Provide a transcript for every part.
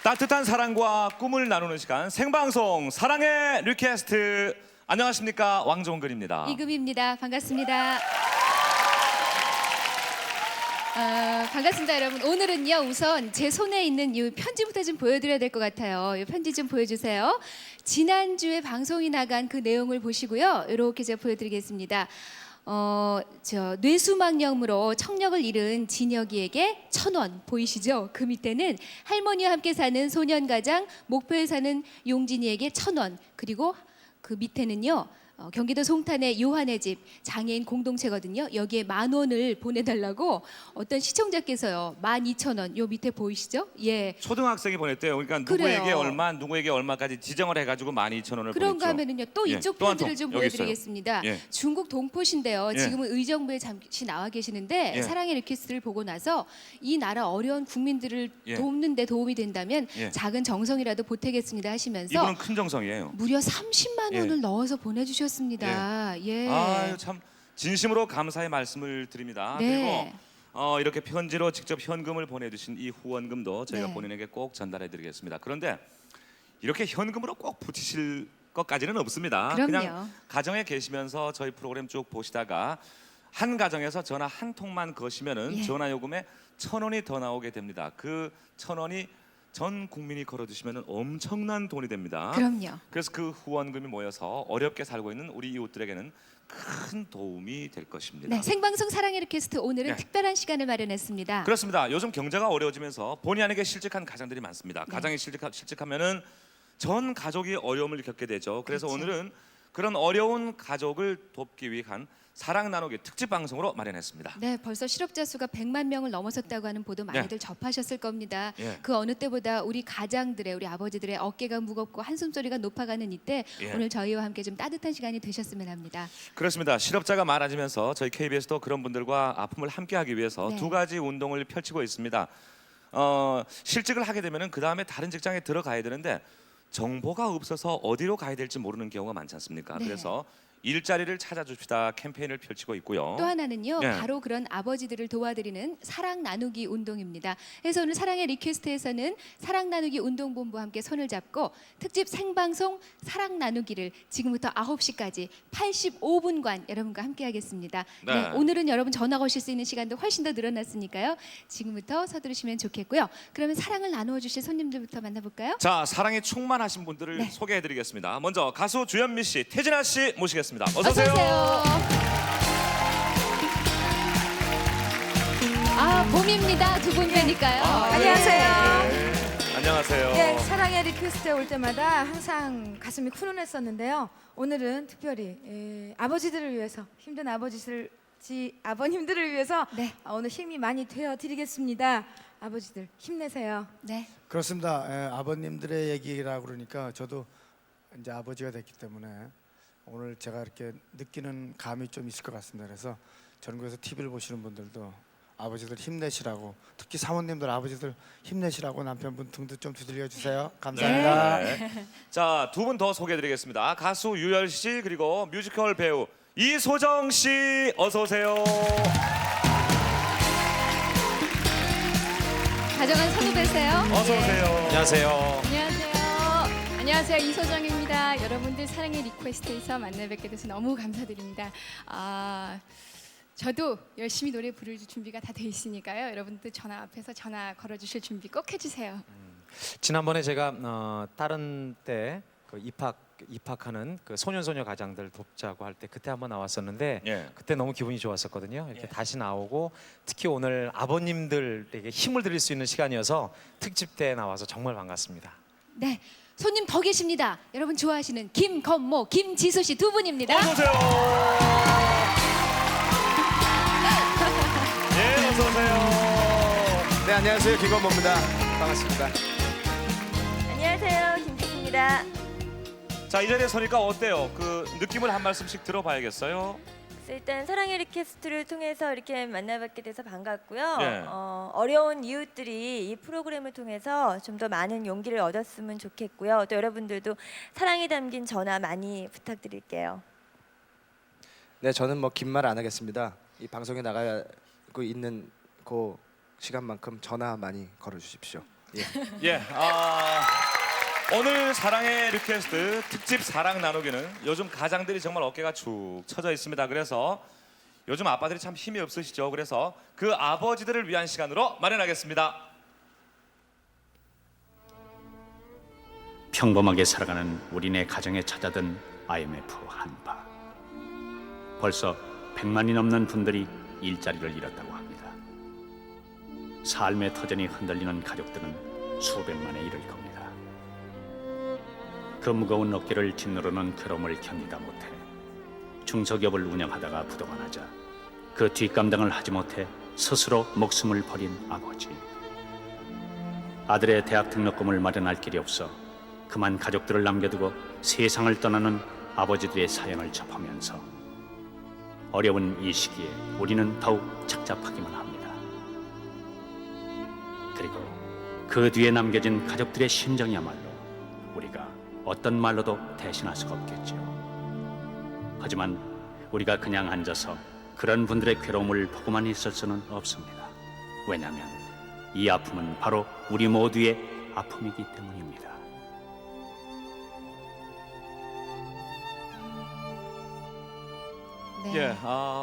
따뜻한 사랑과 꿈을 나누는 시간 생방송 사랑의 리퀘스트. 안녕하십니까, 왕종근입니다. 이금입니다. 반갑습니다. 반갑습니다, 여러분. 오늘은요, 우선 제 손에 있는 이 편지부터 좀 보여드려야 될 것 같아요. 이 편지 좀 보여주세요. 지난주에 방송이 나간 그 내용을 보시고요. 이렇게 제가 보여드리겠습니다. 뇌수막염으로 청력을 잃은 진혁이에게 1,000원 보이시죠? 그 밑에는 할머니와 함께 사는 소년가장 목포에 사는 용진이에게 1,000원, 그리고 그 밑에는요, 경기도 송탄의 요한의 집 장애인 공동체거든요. 여기에 10,000원을 보내달라고 어떤 시청자께서요, 12,000원 요 밑에 보이시죠? 예. 초등학생이 보냈대요. 그러니까 그래요. 누구에게 얼마, 누구에게 얼마까지 지정을 해가지고 12,000원을 그런가 보냈죠. 하면은요, 또 예, 이쪽 또한 편지를 통, 좀 여기 있어요. 보여드리겠습니다. 예. 중국 동포신데요. 예. 지금은 의정부에 잠시 나와 계시는데 예. 사랑의 리퀘스트를 보고 나서 이 나라 어려운 국민들을 예. 돕는 데 도움이 된다면 예. 작은 정성이라도 보태겠습니다 하시면서 이분은 큰 정성이에요. 무려 30만 예. 원을 넣어서 보내주셨습니다. 예. 아유, 참 진심으로 감사의 말씀을 드립니다. 네. 그리고 이렇게 편지로 직접 현금을 보내주신 이 후원금도 저희가 네. 본인에게 꼭 전달해드리겠습니다. 그런데 이렇게 현금으로 꼭 붙이실 것까지는 없습니다. 그럼요. 그냥 가정에 계시면서 저희 프로그램 쭉 보시다가 한 가정에서 전화 한 통만 거시면은 예. 전화 요금에 1,000원이 더 나오게 됩니다. 그 1,000원이 전 국민이 걸어주시면 엄청난 돈이 됩니다. 그럼요. 그래서 그 후원금이 모여서 어렵게 살고 있는 우리 이웃들에게는 큰 도움이 될 것입니다. 네, 생방송 사랑의 리퀘스트 오늘은 네. 특별한 시간을 마련했습니다. 그렇습니다. 요즘 경제가 어려워지면서 본의 아니게 실직한 가정들이 많습니다. 네. 가정이 실직하면은 전 가족이 어려움을 겪게 되죠. 그래서 그렇죠. 오늘은 그런 어려운 가족을 돕기 위한 사랑 나누기 특집 방송으로 마련했습니다. 네, 벌써 실업자 수가 100만 명을 넘어섰다고 하는 보도 많이들 접하셨을 겁니다. 예. 그 어느 때보다 우리 가장들의, 우리 아버지들의 어깨가 무겁고 한숨소리가 높아가는 이때 예. 오늘 저희와 함께 좀 따뜻한 시간이 되셨으면 합니다. 그렇습니다. 실업자가 많아지면서 저희 KBS도 그런 분들과 아픔을 함께하기 위해서 네. 두 가지 운동을 펼치고 있습니다. 실직을 하게 되면은 그 다음에 다른 직장에 들어가야 되는데 정보가 없어서 어디로 가야 될지 모르는 경우가 많지 않습니까? 네. 그래서 일자리를 찾아줍시다 캠페인을 펼치고 있고요. 또 하나는요, 네. 바로 그런 아버지들을 도와드리는 사랑 나누기 운동입니다. 그래서 오늘 사랑의 리퀘스트에서는 사랑 나누기 운동본부와 함께 손을 잡고 특집 생방송 사랑 나누기를 지금부터 9시까지 85분간 여러분과 함께 하겠습니다. 네. 네, 오늘은 여러분 전화 거실 수 있는 시간도 훨씬 더 늘어났으니까요. 지금부터 서두르시면 좋겠고요. 그러면 사랑을 나누어 주실 손님들부터 만나볼까요? 자, 사랑에 충만하신 분들을 네. 소개해드리겠습니다. 먼저 가수 주현미 씨, 태진아 씨 모시겠습니다. 어서 어서 오세요. 오세요. 봄입니다. 두 분 뵈니까요. 안녕하세요. 네. 안녕하세요. 네, 사랑의 리퀘스트에 올 때마다 항상 가슴이 훈훈했었는데요. 오늘은 특별히 아버지들을 위해서, 힘든 아버님들을 위해서 네. 오늘 힘이 많이 되어 드리겠습니다. 아버지들 힘내세요. 네. 그렇습니다. 아버님들의 얘기라고 그러니까 저도 이제 아버지가 됐기 때문에 오늘 제가 이렇게 느끼는 감이 좀 있을 것 같습니다. 그래서 전국에서 TV를 보시는 분들도 아버지들 힘내시라고, 특히 사모님들 아버지들 힘내시라고 남편분 등도 좀 두들겨 주세요. 감사합니다. 네. 자, 두 분 더 소개해드리겠습니다. 가수 유열 씨 그리고 뮤지컬 배우 이소정 씨 어서 오세요. 가져간 선후배세요. 어서 오세요. 안녕하세요. 안녕하세요. 안녕하세요. 이소정입니다. 여러분들 사랑의 리퀘스트에서 만나 뵙게 돼서 너무 감사드립니다. 저도 열심히 노래 부를 준비가 다 돼 있으니까요. 여러분들 전화 앞에서 전화 걸어주실 준비 꼭 해주세요. 지난번에 제가 다른 때 그 입학하는 그 소년소녀 가장들 돕자고 할 때 그때 한번 나왔었는데 예. 그때 너무 기분이 좋았었거든요. 이렇게 예. 다시 나오고 특히 오늘 아버님들에게 힘을 드릴 수 있는 시간이어서 특집 때 나와서 정말 반갑습니다. 네, 손님 더 계십니다. 여러분 좋아하시는 김건모, 김지수 씨 두 분입니다. 어서 오세요. 예, 어서 오세요. 네, 안녕하세요. 김건모입니다. 반갑습니다. 안녕하세요, 김지수입니다. 자, 이 자리에 서니까 어때요? 그 느낌을 한 말씀씩 들어봐야겠어요. 일단 사랑의 리퀘스트를 통해서 이렇게 만나뵙게 돼서 반갑고요. 네. 어려운 이웃들이 이 프로그램을 통해서 좀 더 많은 용기를 얻었으면 좋겠고요. 또 여러분들도 사랑이 담긴 전화 많이 부탁드릴게요. 네, 저는 뭐 긴 말 안 하겠습니다. 이 방송에 나가고 있는 그 시간만큼 전화 많이 걸어주십시오. 예, 오늘 사랑의 리퀘스트 특집 사랑 나누기는 요즘 가장들이 정말 어깨가 축 처져 있습니다. 그래서 요즘 아빠들이 참 힘이 없으시죠. 그래서 그 아버지들을 위한 시간으로 마련하겠습니다. 평범하게 살아가는 우리네 가정에 찾아든 IMF 한파. 벌써 100만이 넘는 분들이 일자리를 잃었다고 합니다. 삶의 터전이 흔들리는 가족들은 수백만에 이를 겁니다. 그 무거운 어깨를 짓누르는 괴로움을 견디다 못해 중소기업을 운영하다가 부도가 나자 그 뒷감당을 하지 못해 스스로 목숨을 버린 아버지. 아들의 대학 등록금을 마련할 길이 없어 그만 가족들을 남겨두고 세상을 떠나는 아버지들의 사연을 접하면서 어려운 이 시기에 우리는 더욱 착잡하기만 합니다. 그리고 그 뒤에 남겨진 가족들의 심정이야말로 우리가 어떤 말로도 대신할 수가 없겠죠. 하지만 우리가 그냥 앉아서 그런 분들의 괴로움을 보고만 있을 수는 없습니다. 왜냐하면 이 아픔은 바로 우리 모두의 아픔이기 때문입니다. 네. 예,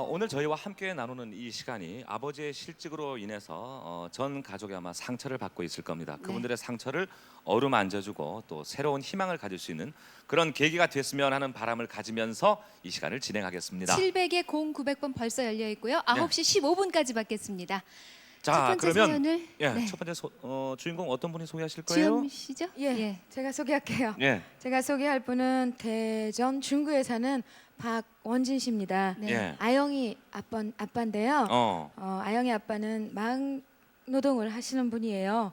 오늘 저희와 함께 나누는 이 시간이 아버지의 실직으로 인해서 전 가족이 아마 상처를 받고 있을 겁니다. 그분들의 상처를 어루만져주고 또 새로운 희망을 가질 수 있는 그런 계기가 됐으면 하는 바람을 가지면서 이 시간을 진행하겠습니다. 700에 0900번 벌써 열려 있고요. 9시 15분까지 받겠습니다. 첫 자, 번째 그러면 사연을 네. 첫 번째 주인공 어떤 분이 소개하실 거예요? 지영 씨죠? 예, 제가 소개할게요. 예, 제가 소개할 분은 대전 중구에 사는 박원진 씨입니다. 네. 예, 아영이 아빠인데요. 아영이 아빠는 마흔 노동을 하시는 분이에요.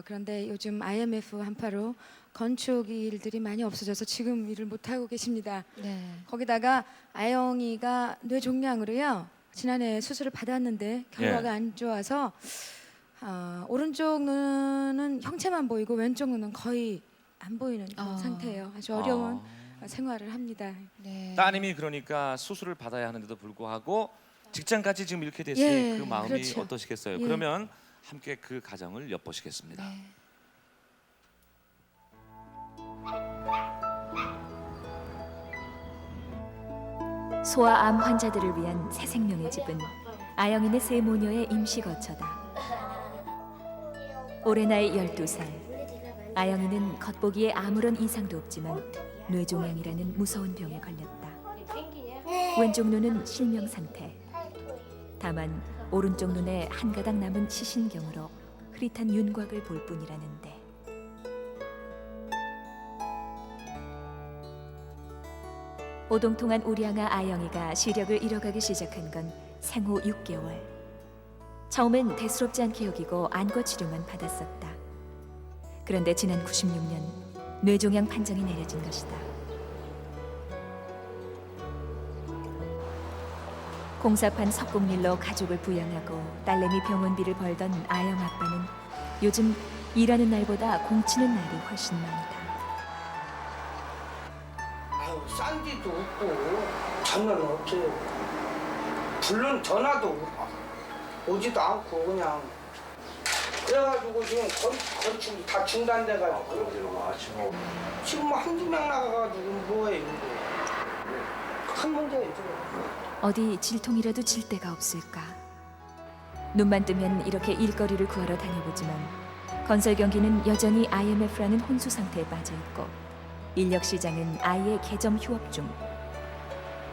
그런데 요즘 IMF 한파로 건축 일들이 많이 없어져서 지금 일을 못 하고 계십니다. 네. 거기다가 아영이가 뇌종양으로요. 지난해 수술을 받았는데 결과가 안 좋아서 오른쪽 눈은 형체만 보이고 왼쪽 눈은 거의 안 보이는 그런 상태예요. 아주 어려운 생활을 합니다. 네. 따님이 그러니까 수술을 받아야 하는데도 불구하고 직장까지 지금 이렇게 됐으니 예, 그 마음이 그렇죠. 어떠시겠어요? 예. 그러면 함께 그 가정을 엿보시겠습니다. 네. 소아암 환자들을 위한 새 생명의 집은 아영이네 세 모녀의 임시 거처다. 올해 나이 12살. 아영이는 겉보기에 아무런 이상도 없지만 뇌종양이라는 무서운 병에 걸렸다. 왼쪽 눈은 실명 상태. 다만 오른쪽 눈에 한 가닥 남은 시신경으로 흐릿한 윤곽을 볼 뿐이라는데. 오동통한 우량아 아영이가 시력을 잃어가기 시작한 건 생후 6개월. 처음엔 대수롭지 않게 여기고 안과 치료만 받았었다. 그런데 지난 96년 뇌종양 판정이 내려진 것이다. 공사판 석공일로 가족을 부양하고 딸내미 병원비를 벌던 아영 아빠는 요즘 일하는 날보다 공치는 날이 훨씬 많다. 아유, 싼 데도 없고 전화는 없어요. 불른 전화도 오지도 않고 그냥 그래가지고 지금 건축이 다 중단돼가지고 지금 뭐 한두 명 나가가지고 뭐해요. 큰 문제죠. 어디 질통이라도 질 데가 없을까? 눈만 뜨면 이렇게 일거리를 구하러 다녀보지만 건설 경기는 여전히 IMF라는 혼수 상태에 빠져 있고 인력 시장은 아예 개점 휴업 중.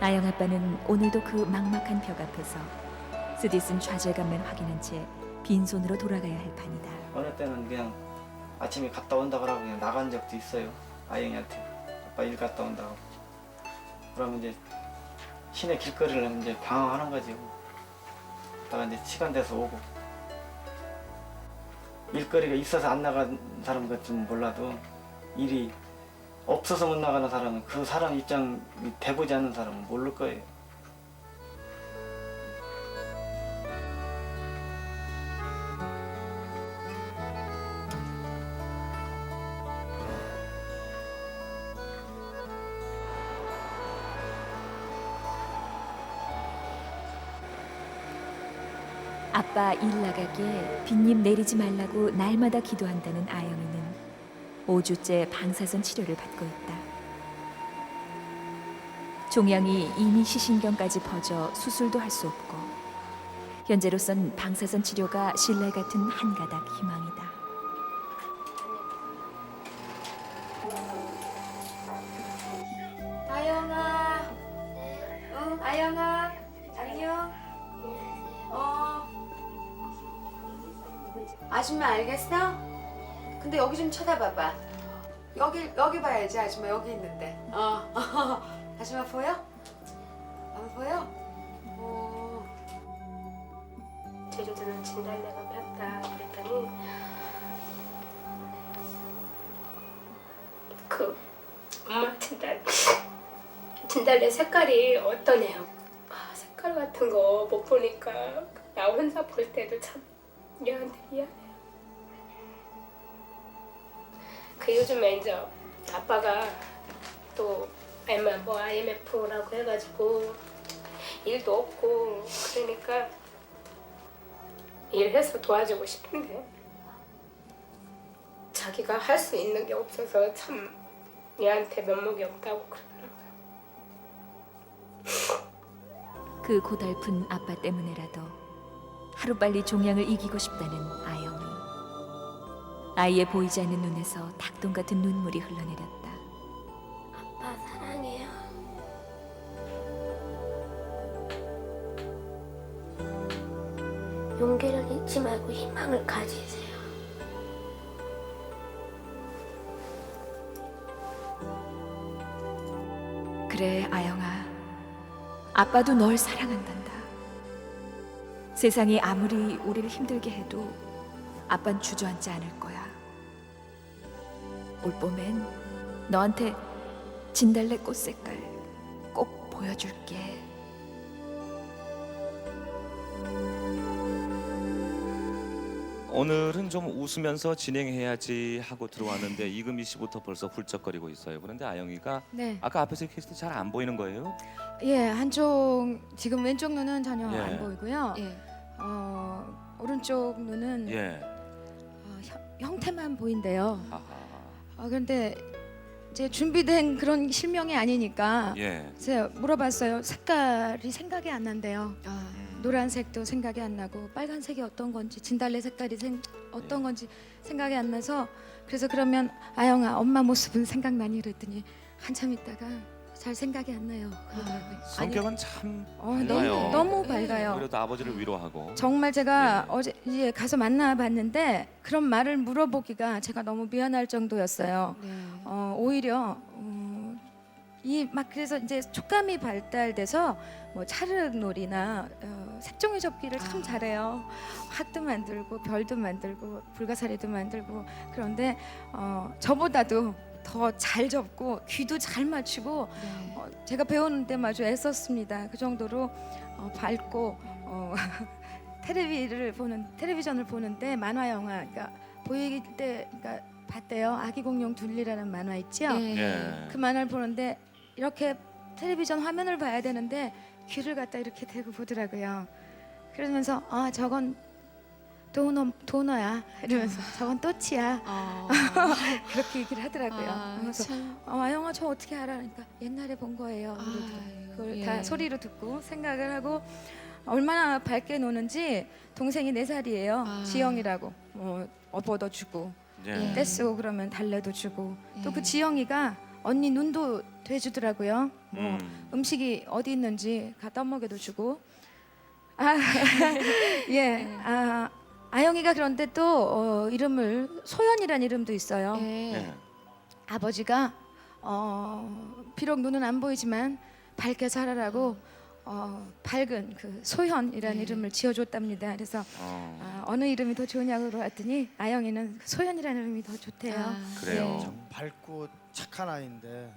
아영 아빠는 오늘도 그 막막한 벽 앞에서 쓰디쓴 좌절감만 확인한 채 빈손으로 돌아가야 할 판이다. 어느 때는 그냥 아침에 갔다 온다 그러고 그냥 나간 적도 있어요. 아영이한테 아빠 일 갔다 온다고. 그러면 이제 시내 길거리를 이제 방황하는 거지. 그러다가 이제 시간 돼서 오고. 일거리가 있어서 안 나간 사람 같으면 몰라도 일이 없어서 못 나가는 사람은 그 사람 입장 돼보지 않는 사람은 모를 거예요. 아빠 일 나가기에 빈님 내리지 말라고 날마다 기도한다는 아영이는 5주째 방사선 치료를 받고 있다. 종양이 이미 시신경까지 퍼져 수술도 할 수 없고 현재로선 방사선 치료가 신랄 같은 한 가닥 희망이다. 아영아, 아영아, 안녕. 아줌마 알겠어? 근데 여기 좀 쳐다봐봐. 여기 봐야지. 아줌마 여기 있는데. 아줌마 보여? 안 보여? 제주도는 진달래가 폈다 그랬더니 그 엄마 진달래 색깔이 어떠네요? 색깔 같은 거 못 보니까 나 혼자 볼 때도 참 얘한테 미안해요. 그 요즘에 이제 아빠가 또 IMF라고 해가지고 일도 없고 그러니까 일해서 도와주고 싶은데 자기가 할 수 있는 게 없어서 참 얘한테 면목이 없다고 그러더라고요. 그 고달픈 아빠 때문에라도 하루빨리 종양을 이기고 싶다는 아영이. 아이의 보이지 않는 눈에서 닭똥 같은 눈물이 흘러내렸다. 아빠 사랑해요. 용기를 잃지 말고 희망을 가지세요. 그래 아영아, 아빠도 널 사랑한단다. 세상이 아무리 우리를 힘들게 해도 아빤 주저앉지 않을 거야. 올 봄엔 너한테 진달래 꽃 색깔 꼭 보여줄게. 오늘은 좀 웃으면서 진행해야지 하고 들어왔는데 이금희 씨부터 벌써 훌쩍거리고 있어요. 그런데 아영이가 네. 아까 앞에서 이렇게 했을 때 잘 안 보이는 거예요? 예, 한쪽 지금 왼쪽 눈은 전혀 예. 안 보이고요. 예. 오른쪽 눈은 예. 형태만 보인대요. 아하. 그런데 이제 준비된 그런 실명이 아니니까 예. 제가 물어봤어요. 색깔이 생각이 안 난대요. 아, 노란색도 생각이 안 나고 빨간색이 어떤 건지 진달래 색깔이 어떤 건지 생각이 안 나서 그래서 그러면 아영아 엄마 모습은 생각나니 그랬더니 한참 있다가 잘 생각이 안 나요 그러더라고요. 성격은 참 너무 밝아요. 너무 밝아요. 그래도 아버지를 위로하고. 정말 제가 예. 어제 이제 가서 만나봤는데 그런 말을 물어보기가 제가 너무 미안할 정도였어요. 네. 오히려 이 막 그래서 이제 촉감이 발달돼서 뭐 찰흙놀이나 색종이 접기를 참 잘해요. 하트도 만들고 별도 만들고 불가사리도 만들고 그런데 저보다도 더 잘 접고 귀도 잘 맞추고 네. 제가 배우는데 마주 애썼습니다. 그 정도로 밝고 텔레비전을 보는데 만화 영화 그러니까 보이기 때 그러니까 봤대요. 아기 공룡 둘리라는 만화 있죠. 예. 그 만화를 보는데 이렇게 텔레비전 화면을 봐야 되는데 귀를 갖다 이렇게 대고 보더라고요. 그러면서 저건 도너야 이러면서 저건 또치야 그렇게 얘기를 하더라고요. 그래서 아영아 저 어떻게 알아? 그러니까 옛날에 본 거예요. 그걸 다 소리로 듣고 생각을 하고 얼마나 밝게 노는지 동생이 4살이에요. 지영이라고 업어도 주고 예. 떼쓰고 그러면 달래도 주고 또 그 지영이가 언니 눈도 대주더라고요. 음식이 어디 있는지 갖다 먹여도 주고 예. 아영이가 그런데 또 이름을 소연이라는 이름도 있어요. 예. 아버지가 비록 눈은 안 보이지만 밝게 살아라고 밝은 그 소현이라는 이름을 지어줬답니다. 그래서 어느 이름이 더 좋냐고 물어봤더니 아영이는 소현이라는 이름이 더 좋대요. 그래요. 참 밝고 착한 아이인데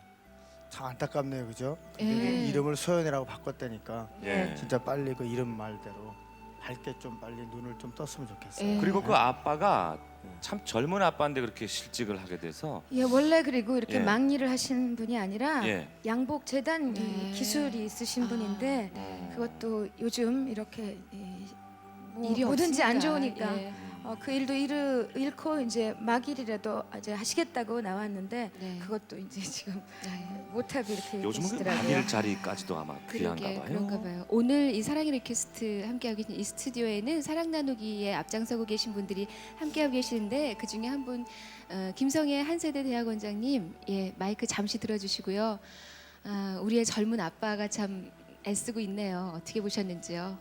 참 안타깝네요, 그죠? 예. 이름을 소연이라고 바꿨다니까 예. 진짜 빨리 그 이름 말대로 밝게 좀 빨리 눈을 좀 떴으면 좋겠어요. 예. 그리고 그 아빠가 참 젊은 아빠인데 그렇게 실직을 하게 돼서 예, 원래 그리고 이렇게 예. 막일을 하신 분이 아니라 예. 양복 재단 네. 기술이 있으신 분인데 그것도 요즘 이렇게 일이 뭐든지 안 없으니까. 좋으니까 예. 그 일도 잃고 이제 막일이라도 이제 하시겠다고 나왔는데 네. 그것도 이제 지금 네. 못하고 이렇게 요즘은 그 계시더라고요. 만일자리까지도 아마 귀한가 그러게 봐요. 그런가 봐요. 오늘 이 사랑의 리퀘스트 함께하고 계신 이 스튜디오에는 사랑 나누기에 앞장서고 계신 분들이 함께하고 계시는데 그 중에 한 분 김성애 한세대 대학원장님 예 마이크 잠시 들어주시고요. 우리의 젊은 아빠가 참 애쓰고 있네요. 어떻게 보셨는지요?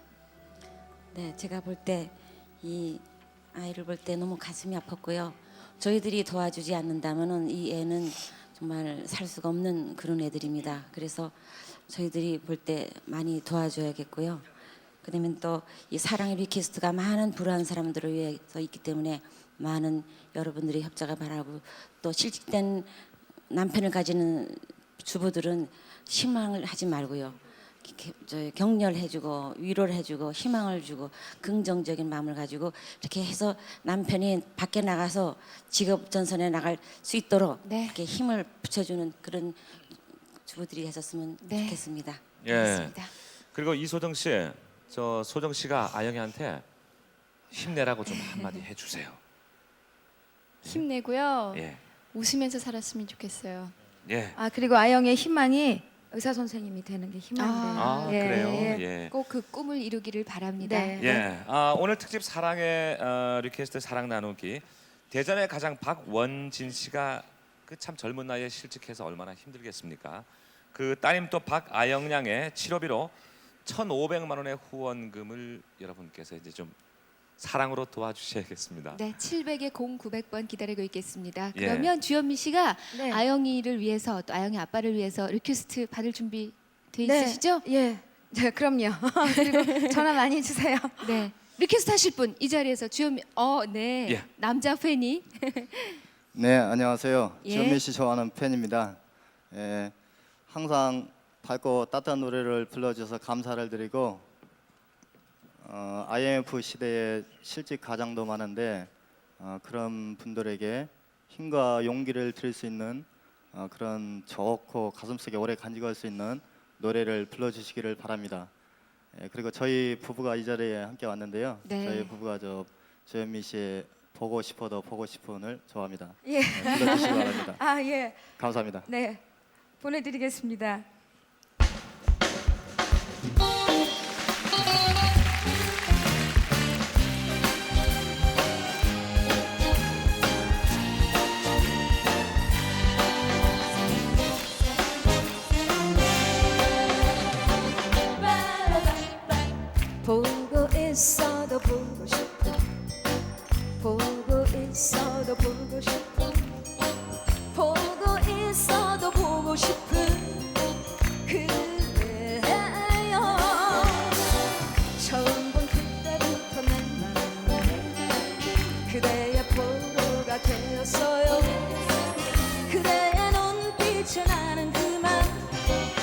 네, 제가 볼 때 이 아이를 볼 때 너무 가슴이 아팠고요. 저희들이 도와주지 않는다면은 이 애는 정말 살 수가 없는 그런 애들입니다. 그래서 저희들이 볼 때 많이 도와줘야겠고요. 그다음에 또 이 사랑의 리퀘스트가 많은 불우한 사람들을 위해서 있기 때문에 많은 여러분들의 협조가 바라고 또 실직된 남편을 가지는 주부들은 실망을 하지 말고요. 격려해주고 위로를 해주고 희망을 주고 긍정적인 마음을 가지고 이렇게 해서 남편이 밖에 나가서 직업 전선에 나갈 수 있도록 네. 이렇게 힘을 붙여주는 그런 주부들이 하셨으면 네. 좋겠습니다. 예. 맞습니다. 그리고 이소정 씨, 저 소정 씨가 아영이한테 힘내라고 좀 한마디 해주세요. 힘내고요. 예. 웃으면서 살았으면 좋겠어요. 예. 그리고 아영의 희망이 의사 선생님이 되는 게 희망이래요. 그래요. 예. 꼭 그 꿈을 이루기를 바랍니다. 네. 예. 오늘 특집 사랑의 리퀘스트 사랑 나누기 대전의 가장 박원진 씨가 그 참 젊은 나이에 실직해서 얼마나 힘들겠습니까? 그 따님 또 박아영 양의 치료비로 1,500만 원의 후원금을 여러분께서 이제 좀 사랑으로 도와주셔야겠습니다. 네, 700에 0900번 기다리고 있겠습니다. 예. 그러면 주현미 씨가 네. 아영이를 위해서 또 아영이 아빠를 위해서 리퀘스트 받을 준비 돼 네. 있으시죠? 예. 네, 그럼요. 그리고 전화 많이 주세요. 네. 리퀘스트 하실 분 이 자리에서 주현미 네. 예. 남자 팬이 네, 안녕하세요. 예. 주현미 씨 좋아하는 팬입니다. 예, 항상 밝고 따뜻한 노래를 불러주셔서 감사를 드리고 IMF 시대에 실직 가장도 많은데 그런 분들에게 힘과 용기를 드릴 수 있는 그런 좋고 가슴속에 오래 간직할 수 있는 노래를 불러주시기를 바랍니다. 예, 그리고 저희 부부가 이 자리에 함께 왔는데요. 네. 저희 부부가 주현미 씨의 보고 싶어도 보고 싶은을 좋아합니다. 예. 네, 불러주시기 바랍니다. 예. 감사합니다. 네. 보내드리겠습니다. 보고 있어도 보고 싶어 보고 있어도 보고 싶어 보고 있어도 보고 싶은 그대여 처음 본 그때부터 내 마음은 그대의 포로가 되었어요 그대의 눈빛에 나는 그만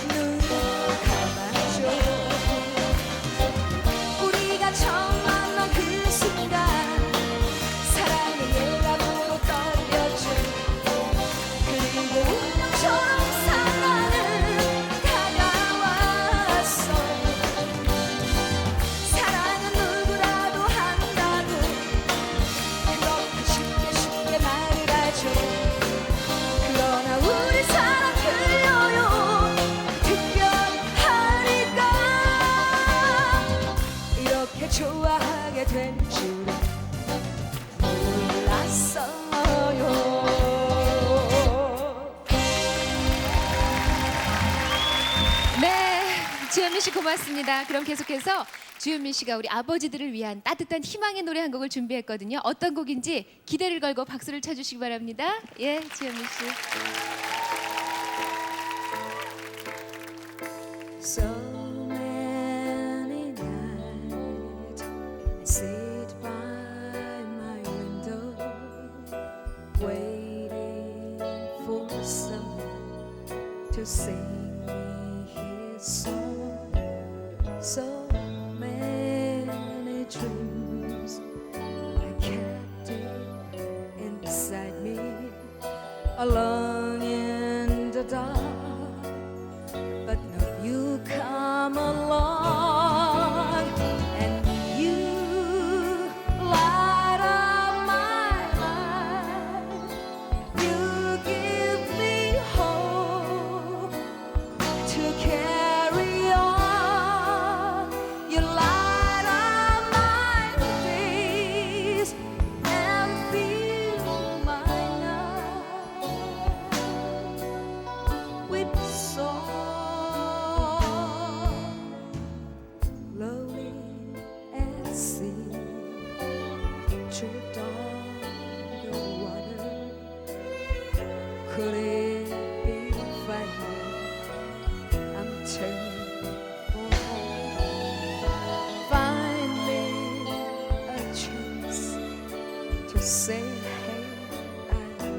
눈 감아줘 우리가 처음 만난 그 순간 사랑의 예감으로 떨렸죠 그리고 운명처럼 사랑은 다가왔어 사랑은 누구라도 한다고 그렇게 쉽게 말을 하죠 그러나 우리 사랑 틀려요 특별하니까 이렇게 좋아하게 된 줄은 몰랐어요. 네, 주현미 씨 고맙습니다. 그럼 계속해서 주현미 씨가 우리 아버지들을 위한 따뜻한 희망의 노래 한 곡을 준비했거든요. 어떤 곡인지 기대를 걸고 박수를 쳐주시기 바랍니다. 예, 주현미 씨. So many nights I sit by my window waiting for someone to sing me his song so many dreams I kept it inside me alone in the dark but no you come along and you could it be finally I'm turning for home? Find me a chance to say hey I love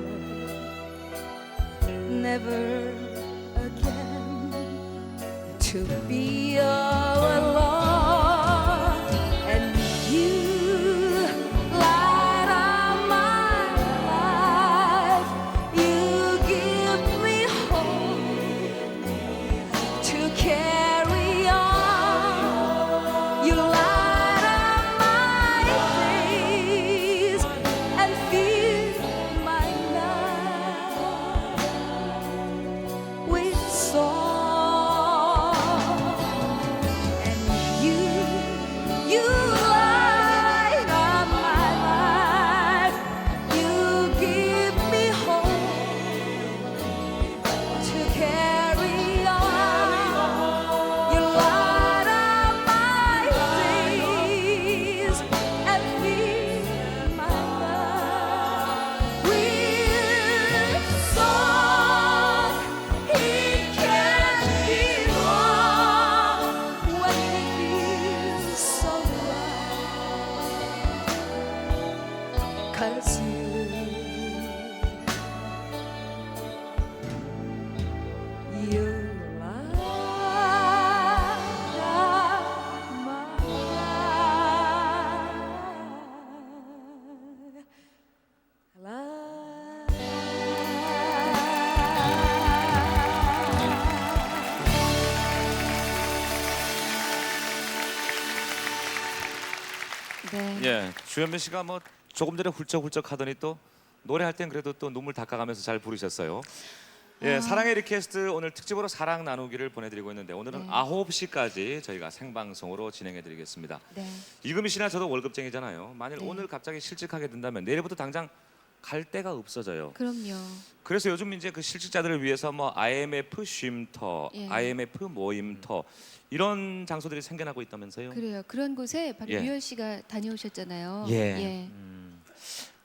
you. Never again to be all alone. And you light up my life. You give me hope to carry on. You light up my days and fill my night with song. And you light up my life. You give me hope to carry on. You light up my days and fill my night with song. It can't be wrong when it feels so right. 'Cause you light up my 네. 예, 주현미 씨가 뭐 조금 전에 훌쩍훌쩍 하더니 또 노래할 땐 그래도 또 눈물 닦아가면서 잘 부르셨어요. 예, 사랑의 리퀘스트 오늘 특집으로 사랑 나누기를 보내드리고 있는데 오늘은 네. 9시까지 저희가 생방송으로 진행해드리겠습니다. 네. 이금희 씨나 저도 월급쟁이잖아요. 만일 네. 오늘 갑자기 실직하게 된다면 내일부터 당장 갈 데가 없어져요. 그럼요. 그래서 요즘 이제 그 실직자들을 위해서 뭐 IMF 쉼터, 예. IMF 모임터 이런 장소들이 생겨나고 있다면서요? 그래요. 그런 곳에 바로 예. 유열 씨가 다녀오셨잖아요. 예.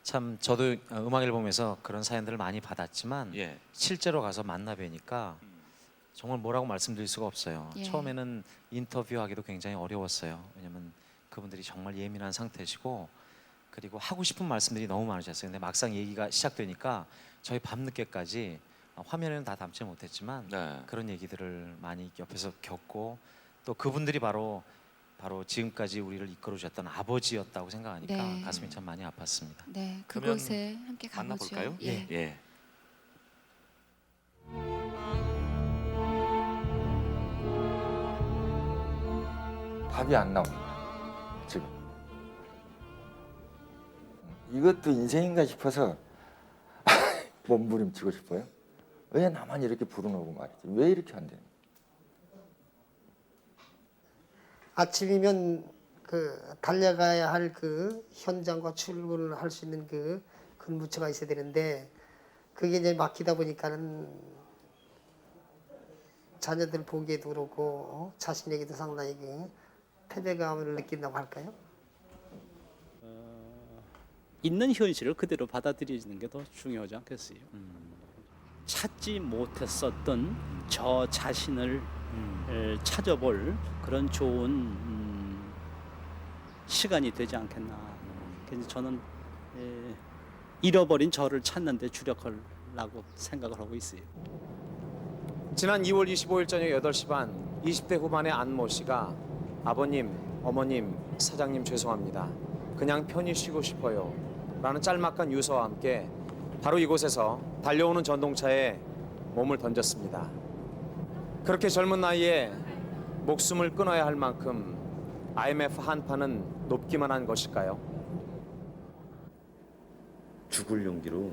참 저도 음악 앨범에서 그런 사연들을 많이 받았지만 예. 실제로 가서 만나 뵈니까 정말 뭐라고 말씀드릴 수가 없어요. 예. 처음에는 인터뷰하기도 굉장히 어려웠어요. 왜냐면 그분들이 정말 예민한 상태시고 그리고 하고 싶은 말씀들이 너무 많으셨어요. 근데 막상 얘기가 시작되니까 저희 밤늦게까지 화면에는 다 담지 못했지만 네. 그런 얘기들을 많이 옆에서 겪고 또 그분들이 바로 지금까지 우리를 이끌어 주셨던 아버지였다고 생각하니까 네. 가슴이 참 많이 아팠습니다. 네, 그러면 그곳에 함께 가보죠. 만나볼까요? 예. 예. 답이 안 나옵니다. 지금 이것도 인생인가 싶어서 몸부림치고 싶어요. 왜 나만 이렇게 부르노고 말이지? 왜 이렇게 안 되는? 아침이면 그 달려가야 할 그 현장과 출근을 할 수 있는 그 근무처가 있어야 되는데 그게 이제 막히다 보니까는 자녀들 보기에도 그렇고 자신에게도 상당히 그 패배감을 느낀다고 할까요? 있는 현실을 그대로 받아들이는 게 더 중요하지 않겠어요? 찾지 못했었던 저 자신을 찾아볼 그런 좋은 시간이 되지 않겠나. 그래서 저는 잃어버린 저를 찾는 데 주력하려고 생각을 하고 있어요. 지난 2월 25일 저녁 8시 반 20대 후반의 안모 씨가 아버님, 어머님, 사장님 죄송합니다. 그냥 편히 쉬고 싶어요. 라는 짤막한 유서와 함께 바로 이곳에서 달려오는 전동차에 몸을 던졌습니다. 그렇게 젊은 나이에 목숨을 끊어야 할 만큼 IMF 한파는 높기만 한 것일까요? 죽을 용기로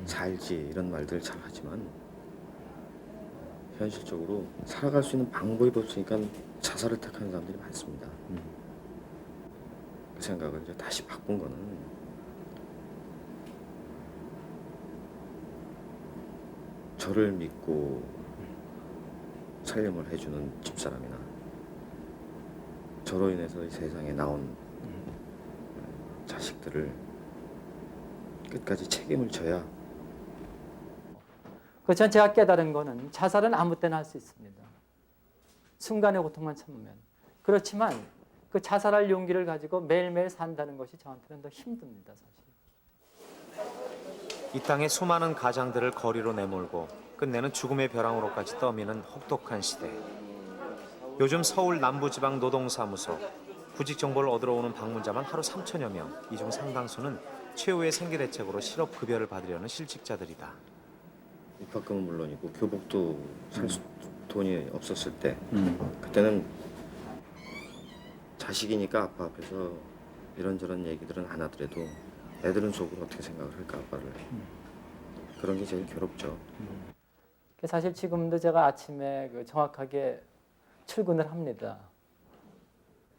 살지 이런 말들을 잘 하지만 현실적으로 살아갈 수 있는 방법이 없으니까 자살을 택하는 사람들이 많습니다. 그 생각을 이제 다시 바꾼 거는 저를 믿고 살림을 해주는 집사람이나 저로 인해서 이 세상에 나온 자식들을 끝까지 책임을 져야 그렇지만 제가 깨달은 거는 자살은 아무 때나 할 수 있습니다. 순간의 고통만 참으면. 그렇지만 그 자살할 용기를 가지고 매일매일 산다는 것이 저한테는 더 힘듭니다, 사실. 이 땅의 수많은 가장들을 거리로 내몰고 끝내는 죽음의 벼랑으로까지 떠미는 혹독한 시대. 요즘 서울 남부지방 노동사무소 구직 정보를 얻으러 오는 방문자만 하루 3천여 명. 이 중 상당수는 최후의 생계 대책으로 실업급여를 받으려는 실직자들이다. 입학금은 물론이고 교복도 살 돈이 없었을 때 그때는 자식이니까 아빠 앞에서 이런저런 얘기들은 안 하더라도 애들은 속으로 어떻게 생각을 할까 아빠를 그런 게 제일 괴롭죠. 사실 지금도 제가 아침에 정확하게 출근을 합니다.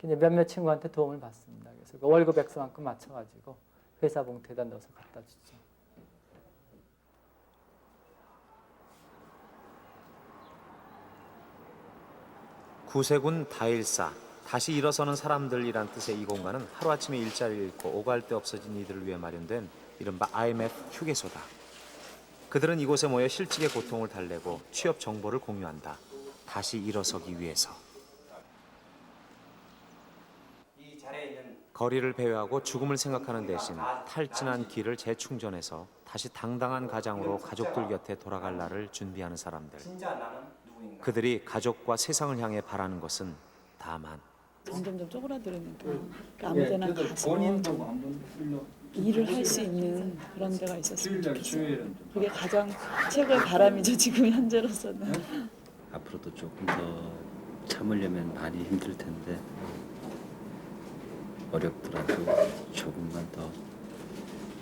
이제 몇몇 친구한테 도움을 받습니다. 그래서 그 월급 액수만큼 맞춰가지고 회사 봉투에다 넣어서 갖다 주죠. 구세군 다일사, 다시 일어서는 사람들이란 뜻의 이 공간은 하루아침에 일자리를 잃고 오갈 데 없어진 이들을 위해 마련된 이른바 IMF 휴게소다. 그들은 이곳에 모여 실직의 고통을 달래고 취업 정보를 공유한다. 다시 일어서기 위해서. 거리를 배회하고 죽음을 생각하는 대신 탈진한 기를 재충전해서 다시 당당한 가장으로 가족들 곁에 돌아갈 날을 준비하는 사람들. 그들이 가족과 세상을 향해 바라는 것은 다만 점점 쪼그라들으니까 아무데나 가서 일을 할 수 있는 그런 데가 있었으면 좋겠어요. 그게 가장 최고의 바람이죠, 지금 현재로서는. 앞으로도 조금 더 참으려면 많이 힘들 텐데 어렵더라도 조금만 더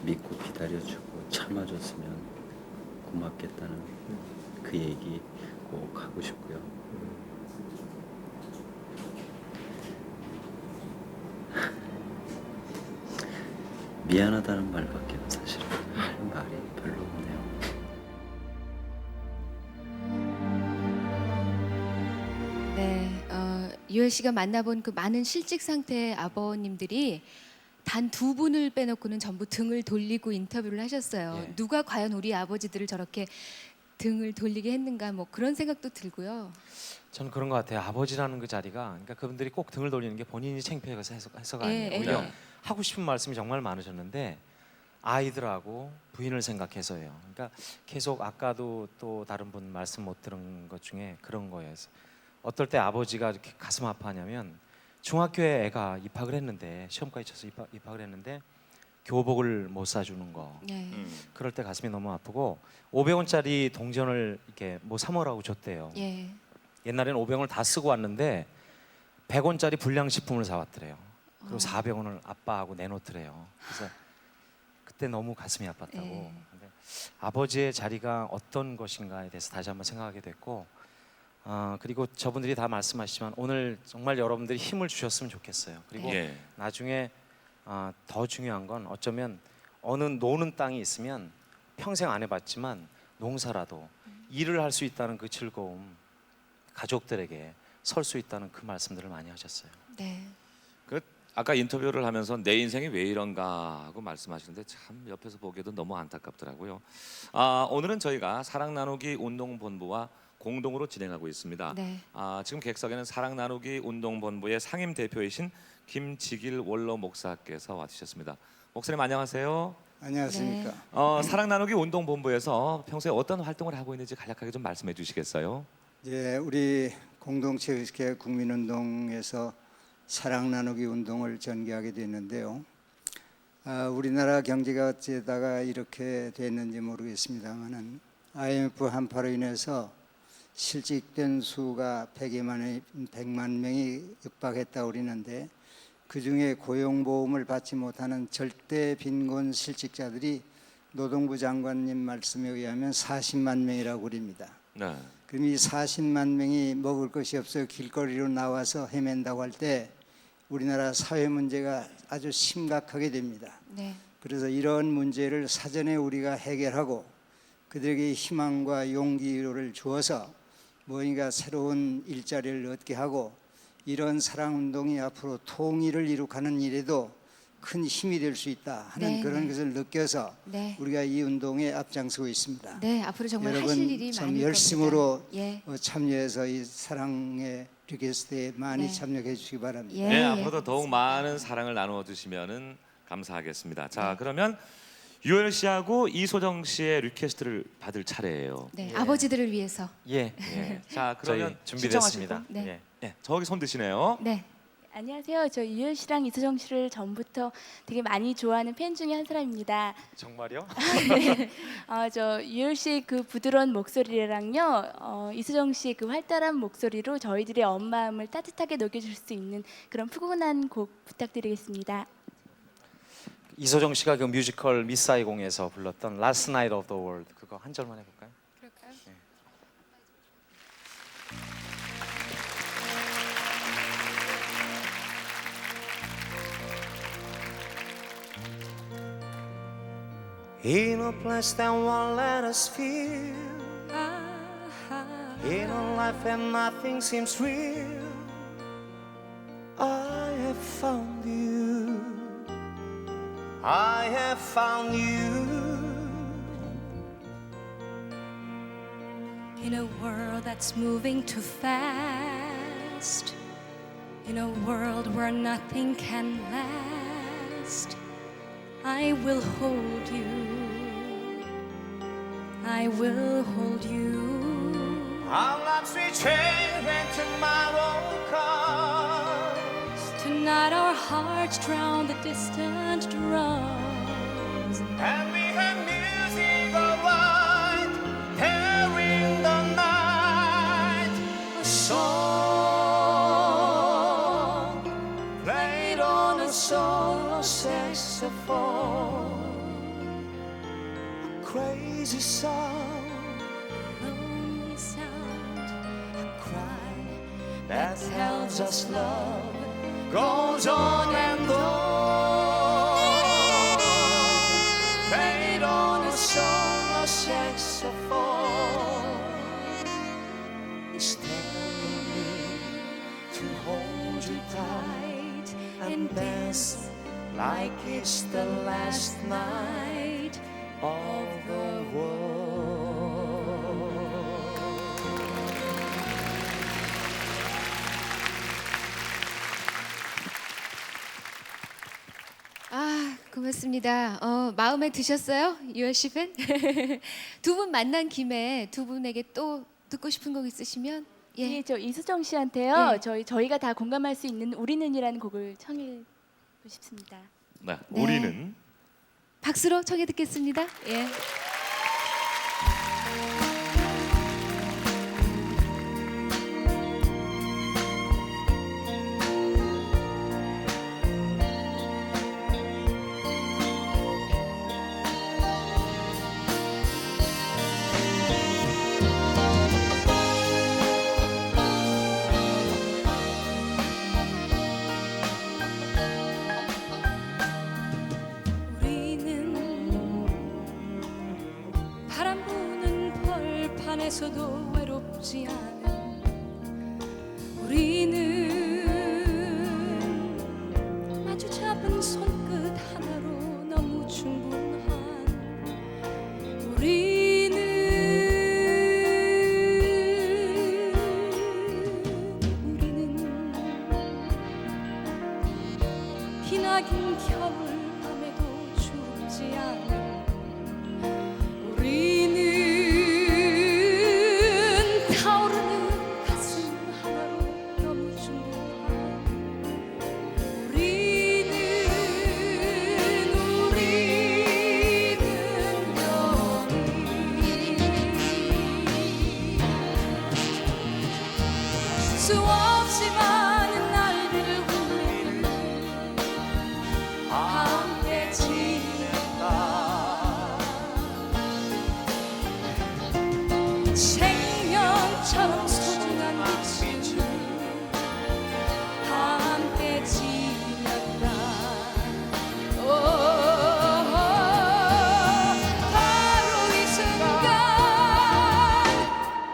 믿고 기다려주고 참아줬으면 고맙겠다는 그 얘기 꼭 하고 싶고요. 미안하다는 말밖에 사실은 할 말이 별로 없네요. 네, 유열 씨가 만나본 그 많은 실직 상태의 아버님들이 단 2분을 빼놓고는 전부 등을 돌리고 인터뷰를 하셨어요. 예. 누가 과연 우리 아버지들을 저렇게 등을 돌리게 했는가 뭐 그런 생각도 들고요. 저는 그런 것 같아요. 아버지라는 그 자리가 그러니까 그분들이 꼭 등을 돌리는 게 본인이 창피해서 해서가 예, 아니에요. 예, 오히려 예. 하고 싶은 말씀이 정말 많으셨는데 아이들하고 부인을 생각해서요. 그러니까 계속 아까도 또 다른 분 말씀 못 들은 것 중에 그런 거예요. 어떨 때 아버지가 이렇게 가슴 아파하냐면 중학교에 애가 입학을 했는데 시험까지 쳐서 입학을 했는데 교복을 못 사주는 거. 네. 그럴 때 가슴이 너무 아프고 500원짜리 동전을 이렇게 뭐 사모라고 줬대요. 예. 옛날에는 500원을 다 쓰고 왔는데 100원짜리 불량식품을 사왔더래요. 그리고 400원을 아빠하고 내놓더래요. 그래서 그때 너무 가슴이 아팠다고. 근데 아버지의 자리가 어떤 것인가에 대해서 다시 한번 생각하게 됐고 그리고 저분들이 다 말씀하시지만 오늘 정말 여러분들이 힘을 주셨으면 좋겠어요. 그리고 예. 나중에 더 중요한 건 어쩌면 어느 노는 땅이 있으면 평생 안 해봤지만 농사라도 일을 할 수 있다는 그 즐거움 가족들에게 설 수 있다는 그 말씀들을 많이 하셨어요. 네. 그 아까 인터뷰를 하면서 내 인생이 왜 이런가 하고 말씀하시는데 참 옆에서 보기에도 너무 안타깝더라고요. 오늘은 저희가 사랑 나누기 운동본부와 공동으로 진행하고 있습니다. 네. 지금 객석에는 사랑 나누기 운동본부의 상임 대표이신 김지길 원로 목사께서 와주셨습니다. 목사님 안녕하세요. 안녕하십니까. 사랑 나누기 운동본부에서 평소에 어떤 활동을 하고 있는지 간략하게 좀 말씀해 주시겠어요? 예, 우리 공동체의식회 국민운동에서 사랑 나누기 운동을 전개하게 됐는데요. 우리나라 경제가 어찌다가 이렇게 됐는지 모르겠습니다만은 IMF 한파로 인해서 실직된 수가 100만 명이 육박했다고 그러는데 그중에 고용보험을 받지 못하는 절대 빈곤 실직자들이 노동부 장관님 말씀에 의하면 40만 명이라고 그럽니다. 네. 그럼 이 40만 명이 먹을 것이 없어 길거리로 나와서 헤맨다고 할 때 우리나라 사회 문제가 아주 심각하게 됩니다. 네. 그래서 이런 문제를 사전에 우리가 해결하고 그들에게 희망과 용기를 주어서 뭔가 새로운 일자리를 얻게 하고 이런 사랑운동이 앞으로 통일을 이룩하는 일에도 큰 힘이 될 수 있다 하는 네, 그런 네. 것을 느껴서 네. 우리가 이 운동에 앞장서고 있습니다. 네, 앞으로 정말 여러분 하실 일이 참 많을 열심으로 겁니다. 예. 참여해서 이 사랑의 리퀘스트에 많이 네. 참여해 주시기 바랍니다. 예, 네, 예. 앞으로도 더욱 많은 사랑을 나누어 주시면은 감사하겠습니다. 자, 그러면 유열 씨하고 이소정 씨의 리퀘스트를 받을 차례예요. 네, 아버지들을 위해서. 예. 예. 자, 그러면 저희 준비됐습니다. 신청하실 분? 네. 예, 저기 손 드시네요. 네. 안녕하세요. 저 유열 씨랑 이소정 씨를 전부터 되게 많이 좋아하는 팬 중에 한 사람입니다. 정말요? 네. 저 유열 씨의 그 부드러운 목소리랑요, 이소정 씨의 그 활달한 목소리로 저희들의 엄마음을 따뜻하게 녹여줄 수 있는 그런 푸근한 곡 부탁드리겠습니다. 이소정 씨가 그 뮤지컬 미스 사이공에서 불렀던 Last Night of the World 그거 한 절만 해볼까요? 그럴까요? 네. In a place that won't let us feel, in a life and nothing seems real, I have found you. I have found you. In a world that's moving too fast, in a world where nothing can last, I will hold you. I will hold you. Our lives we change when tomorrow comes. Tonight our hearts drown the distant drums, And we have music alright here in the night. A song played on a solo saxophone. A crazy song, lonely sound, a cry that tells us love goes on and on. Played on a solo saxophone. It's telling me to hold you tight and dance like it's the last night of the world. 아, 고맙습니다. 마음에 드셨어요? 유열 씨 팬? 두 분 만난 김에 두 분에게 또 듣고 싶은 곡 있으시면 예, 저 이소정 씨한테요. 예. 저희가 다 공감할 수 있는 우리는이라는 곡을 청해 싶습니다. 네, 네. 우리는 박수로 청해 듣겠습니다. 예. 바람 부는 벌판에서도 외롭지 않은 우리는 마주 잡은 손끝 하나로 너무 충분한 우리는 기나긴 겨울밤에도 춥지 않은 우리는 타오르는 가슴 하나로 너무 충분한 우리는 수없이 많은 날들을 우리는 함께 지냈다. 생명처럼 소중한 빛을 함께 지녔다. 바로 이 순간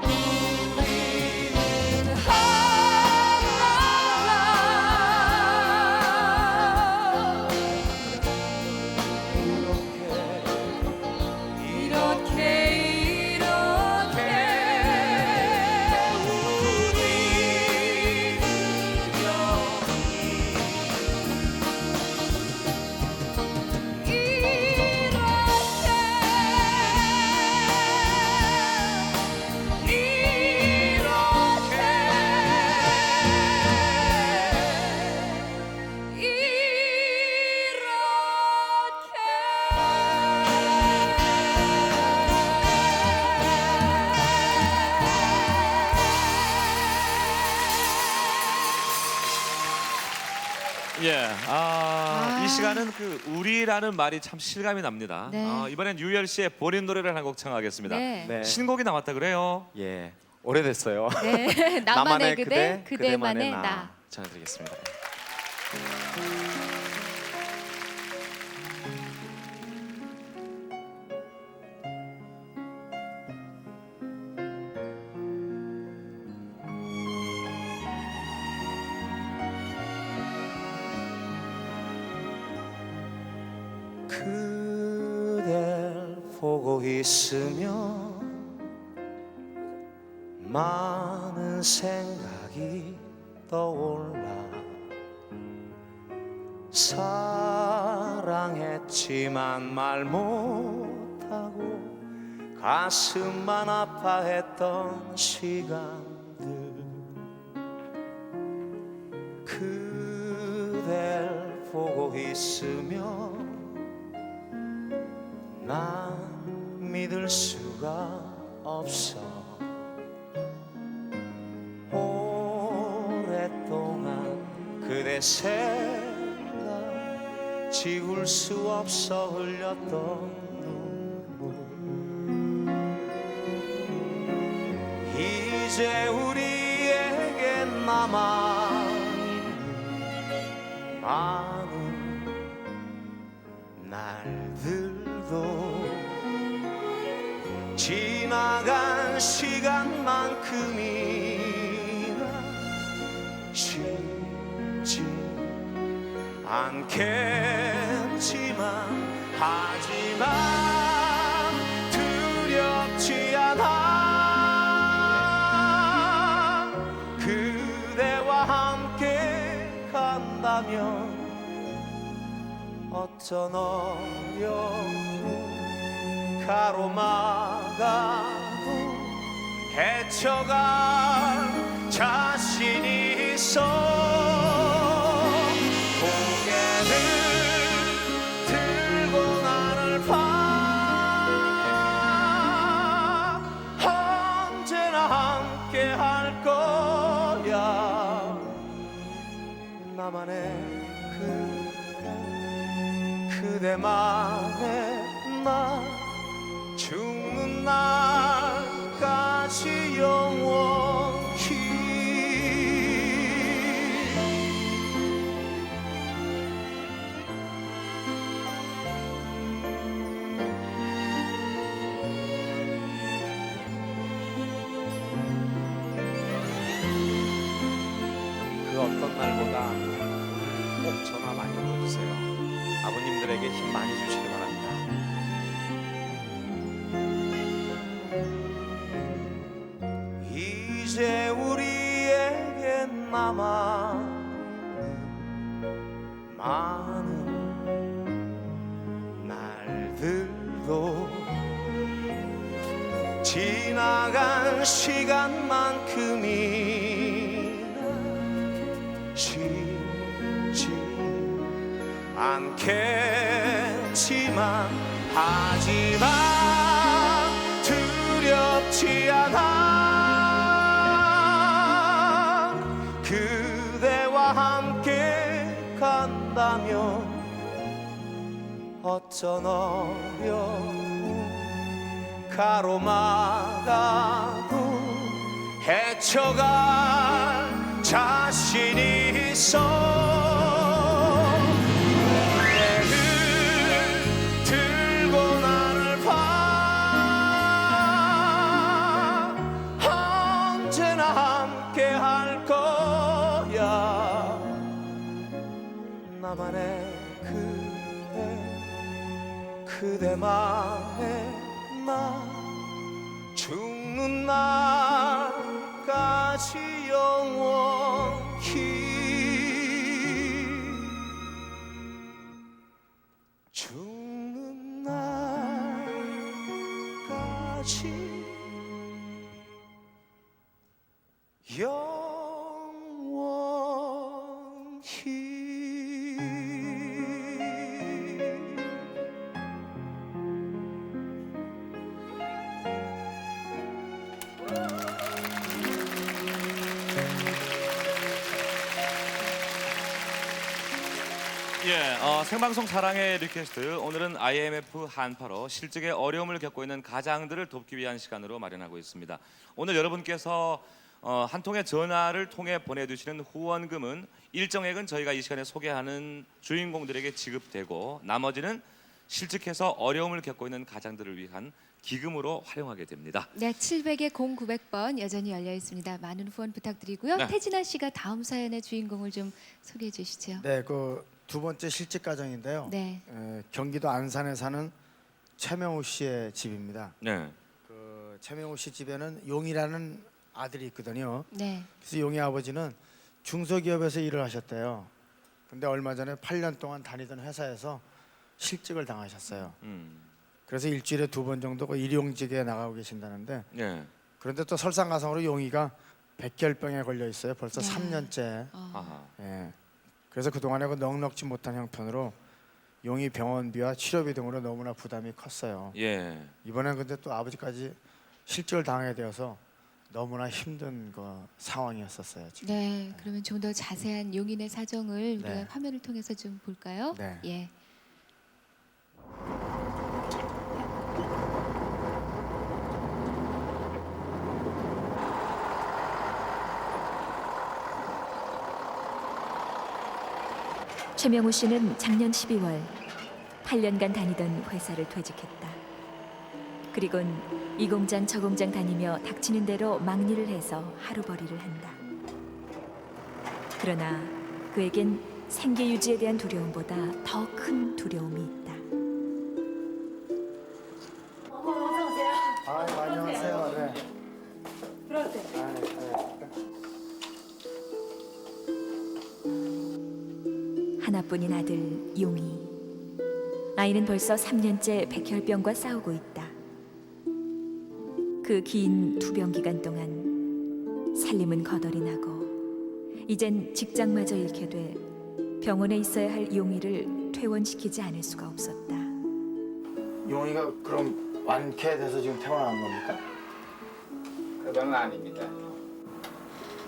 우리는 하나 예, 이 시간은 그 우리라는 말이 참 실감이 납니다. 네. 이번엔 유열 씨의 본인 노래를 한 곡 청하겠습니다. 네. 신곡이 나왔다 그래요? 예, 오래됐어요. 네. 나만의 그대, 그대만의 나. 전해드리겠습니다. 그댈 보고 있으며 많은 생각이 떠올라 사랑했지만 말 못하고 가슴만 아파했던 시간들 그댈 보고 있으며 난 믿을 수가 없어 오랫동안 그대 생각 지울 수 없어 흘렸던 눈물 이제 우리에게 남아있는 많은 날들도 지나간 시간만큼이나 쉽지 않겠지만 하지만 두렵지 않아 그대와 함께 간다면 어떤 어려움 가로막아도 헤쳐갈 자신이 있어 고개를 들고 나를 봐 언제나 함께 할 거야 나만의 그대만의 나 죽는 날까지 영원히 그 어떤 날보다 꼭 전화 많이 걸어주세요. 아버님들에게 힘 많이 주시기 바랍니다. 이제 우리에게 남아 많은 날들도 지나간 시간만큼이나 쉽지 않겠지만 하지만 두렵지 않아 그대와 함께 간다면 어떤 어려움 가로막아도 헤쳐갈 자신이 있어 나만의 그대만의 나 죽는 날까지 영원히 죽는 날까지 생방송 사랑의 리퀘스트, 오늘은 IMF 한파로 실직의 어려움을 겪고 있는 가장들을 돕기 위한 시간으로 마련하고 있습니다. 오늘 여러분께서 한 통의 전화를 통해 보내주시는 후원금은 일정액은 저희가 이 시간에 소개하는 주인공들에게 지급되고 나머지는 실직해서 어려움을 겪고 있는 가장들을 위한 기금으로 활용하게 됩니다. 네, 700에 0900번 여전히 열려 있습니다. 많은 후원 부탁드리고요. 네. 태진아 씨가 다음 사연의 주인공을 좀 소개해 주시죠. 네, 그 두 번째 실직 가정인데요. 네. 경기도 안산에 사는 최명우 씨의 집입니다. 네. 그 최명우 씨 집에는 용이라는 아들이 있거든요. 네. 그래서 용의 아버지는 중소기업에서 일을 하셨대요. 근데 얼마 전에 8년 동안 다니던 회사에서 실직을 당하셨어요. 그래서 일주일에 2번 정도 그 일용직에 나가고 계신다는데 네. 그런데 또 설상가상으로 용이가 백혈병에 걸려 있어요. 벌써 네. 3년째. 아하. 예. 그래서 그동안에 그 넉넉지 못한 형편으로 용이 병원비와 치료비 등으로 너무나 부담이 컸어요. 예. 이번엔 근데 또 아버지까지 실직을 당하게 되어서 너무나 힘든 그 상황이었었어요. 지금. 네, 그러면 좀 더 자세한 용인의 사정을 우리가 네. 화면을 통해서 좀 볼까요? 네. 예. 최명우 씨는 작년 12월 8년간 다니던 회사를 퇴직했다. 그리곤 이 공장 저 공장 다니며 닥치는 대로 막일을 해서 하루벌이를 한다. 그러나 그에겐 생계 유지에 대한 두려움보다 더 큰 두려움이 있다. 어서 오세요. 안녕하세요. 네. 들어오세요. 하나뿐인 아들 용이. 아이는 벌써 3년째 백혈병과 싸우고 있다. 그 긴 투병 기간 동안 살림은 거덜이 나고 이젠 직장마저 잃게 돼 병원에 있어야 할 용이를 퇴원시키지 않을 수가 없었다. 용이가 그럼 완쾌돼서 지금 퇴원한 겁니까? 그건 아닙니다.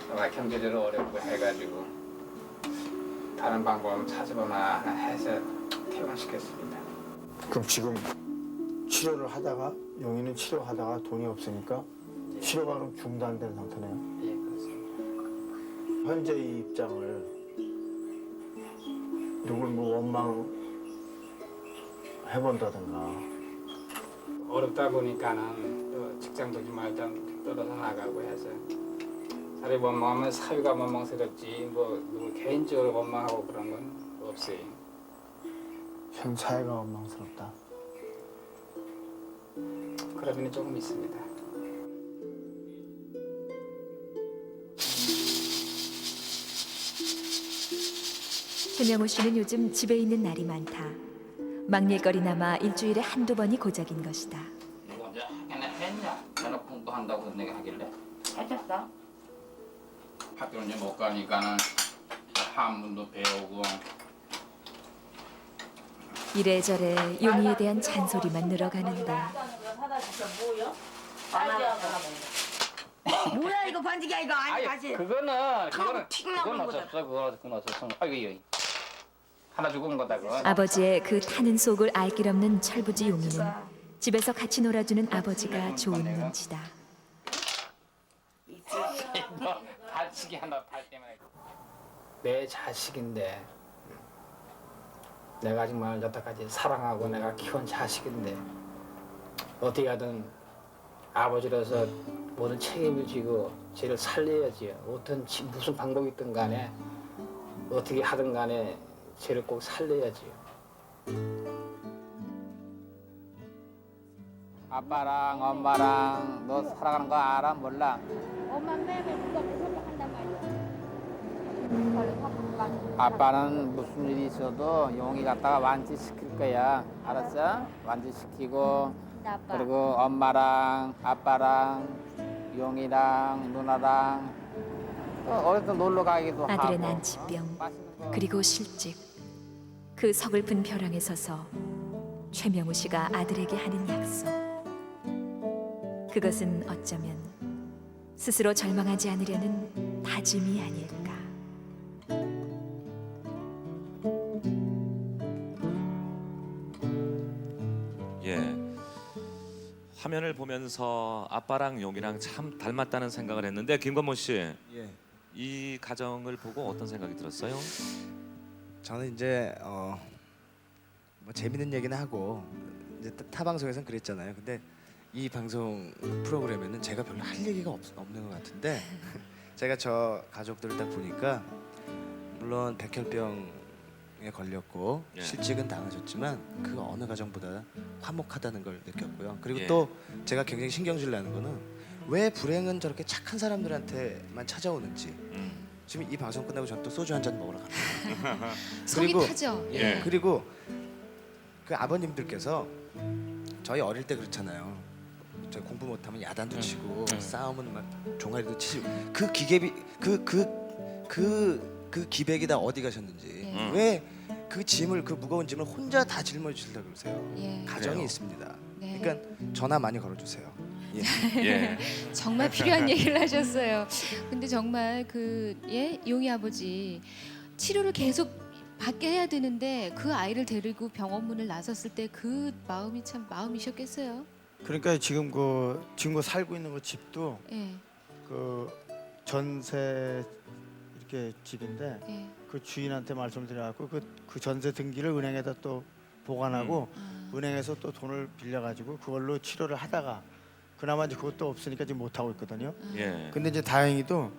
워낙 경제적으로 어렵고 해가지고 다른 방법을 찾아보나 해서 퇴원시켰습니다. 그럼 지금 치료를 하다가 용이는 치료하다가 돈이 없으니까 치료가 그럼 중단된 상태네요. 예, 그렇습니다. 현재 이 입장을 누굴 뭐 원망 해본다든가. 어렵다 보니까는 또 직장도 좀 일단 떨어져 나가고 해서 사람이 원망하면 사유가 원망스럽지 뭐 누구 개인적으로 원망하고 그런 건 없어요. 현 사회가 원망스럽다. 그런 면이 조금 있습니다. 최명우 씨는 요즘 집에 있는 날이 많다. 막일거리나마 일주일에 한두 번이 고작인 것이다. 너 언제 하긴 했냐? 내가 공부한다고 내가 하길래 하셨어? 학교는 이제 못 가니까는 한문도 배우고 이래저래 용이에 대한 잔소리만 늘어가는데 뭐야 이거 반지기야 이거 아니 다시. 그거는 튀겨 나오는 거잖아. 그건 없었어. 아이고 하나 주고 온 거다 그거. 아버지의 그 타는 속을 알 길 없는 철부지 용이는 집에서 같이 놀아주는 아버지가 좋은 눈치다. 너 다치기 한다 탈 때문에. 내 자식인데 내가 정말 여태까지 사랑하고 내가 키운 자식인데 어떻게 하든 아버지로서 모든 책임을 지고 쟤를 살려야지. 어떤 무슨 방법이 있든 간에 어떻게 하든 간에 쟤를 꼭 살려야지요. 아빠랑 엄마랑 너 사랑하는 거 알아? 몰라? 엄마 매일 무겁게 생각한단 말이야. 아빠는 무슨 일이 있어도 용이 갖다가 완치시킬 거야. 알았어? 완치시키고 그리고 엄마랑 아빠랑 용이랑 누나랑 또 어디서 놀러 가기도 하고. 아들의 난치병 그리고 실직. 그 서글픈 벼랑에 서서 최명우 씨가 아들에게 하는 약속. 그것은 어쩌면 스스로 절망하지 않으려는 다짐이 아닐까. 화면을 보면서 아빠랑 용이랑 참 닮았다는 생각을 했는데 김건모 씨, 예. 이 가정을 보고 어떤 생각이 들었어요? 저는 이제 뭐 재밌는 얘기는 하고 이제 타 방송에서는 그랬잖아요. 근데 이 방송 프로그램에는 제가 별로 할 얘기가 없는 것 같은데 제가 저 가족들을 딱 보니까 물론 백혈병에 걸렸고 예. 실직은 당하셨지만 그 어느 가정보다 화목하다는 걸 느꼈고요. 그리고 예. 또 제가 굉장히 신경질 나는 거는 왜 불행은 저렇게 착한 사람들한테만 찾아오는지. 지금 이 방송 끝나고 전 또 소주 한 잔 먹으러 갑니다. 속이 타죠. 예. 그리고 그 아버님들께서 저희 어릴 때 그렇잖아요. 저 공부 못하면 야단도 치고 싸우면 막 종아리도 치고 그 기계비 그 기백이 다 어디 가셨는지 왜 그 짐을 그 무거운 짐을 혼자 다 짊어지시려고 그러세요? 예. 가정이 그래요. 있습니다. 네. 그러니까 전화 많이 걸어주세요. 예. 예. 정말 필요한 얘기를 하셨어요. 근데 정말 용이 아버지 치료를 계속 받게 해야 되는데 그 아이를 데리고 병원 문을 나섰을 때 그 마음이 참 마음이셨겠어요. 그러니까 지금 그 살고 있는 그 집도 예. 그 전세 이렇게 집인데 예. 그 주인한테 말씀을 드려갖고 그 전세 등기를 은행에다 또 보관하고 은행에서 또 돈을 빌려가지고 그걸로 치료를 하다가 그나마 이제 그것도 없으니까 지금 못 하고 있거든요. 예. 근데 이제 다행히도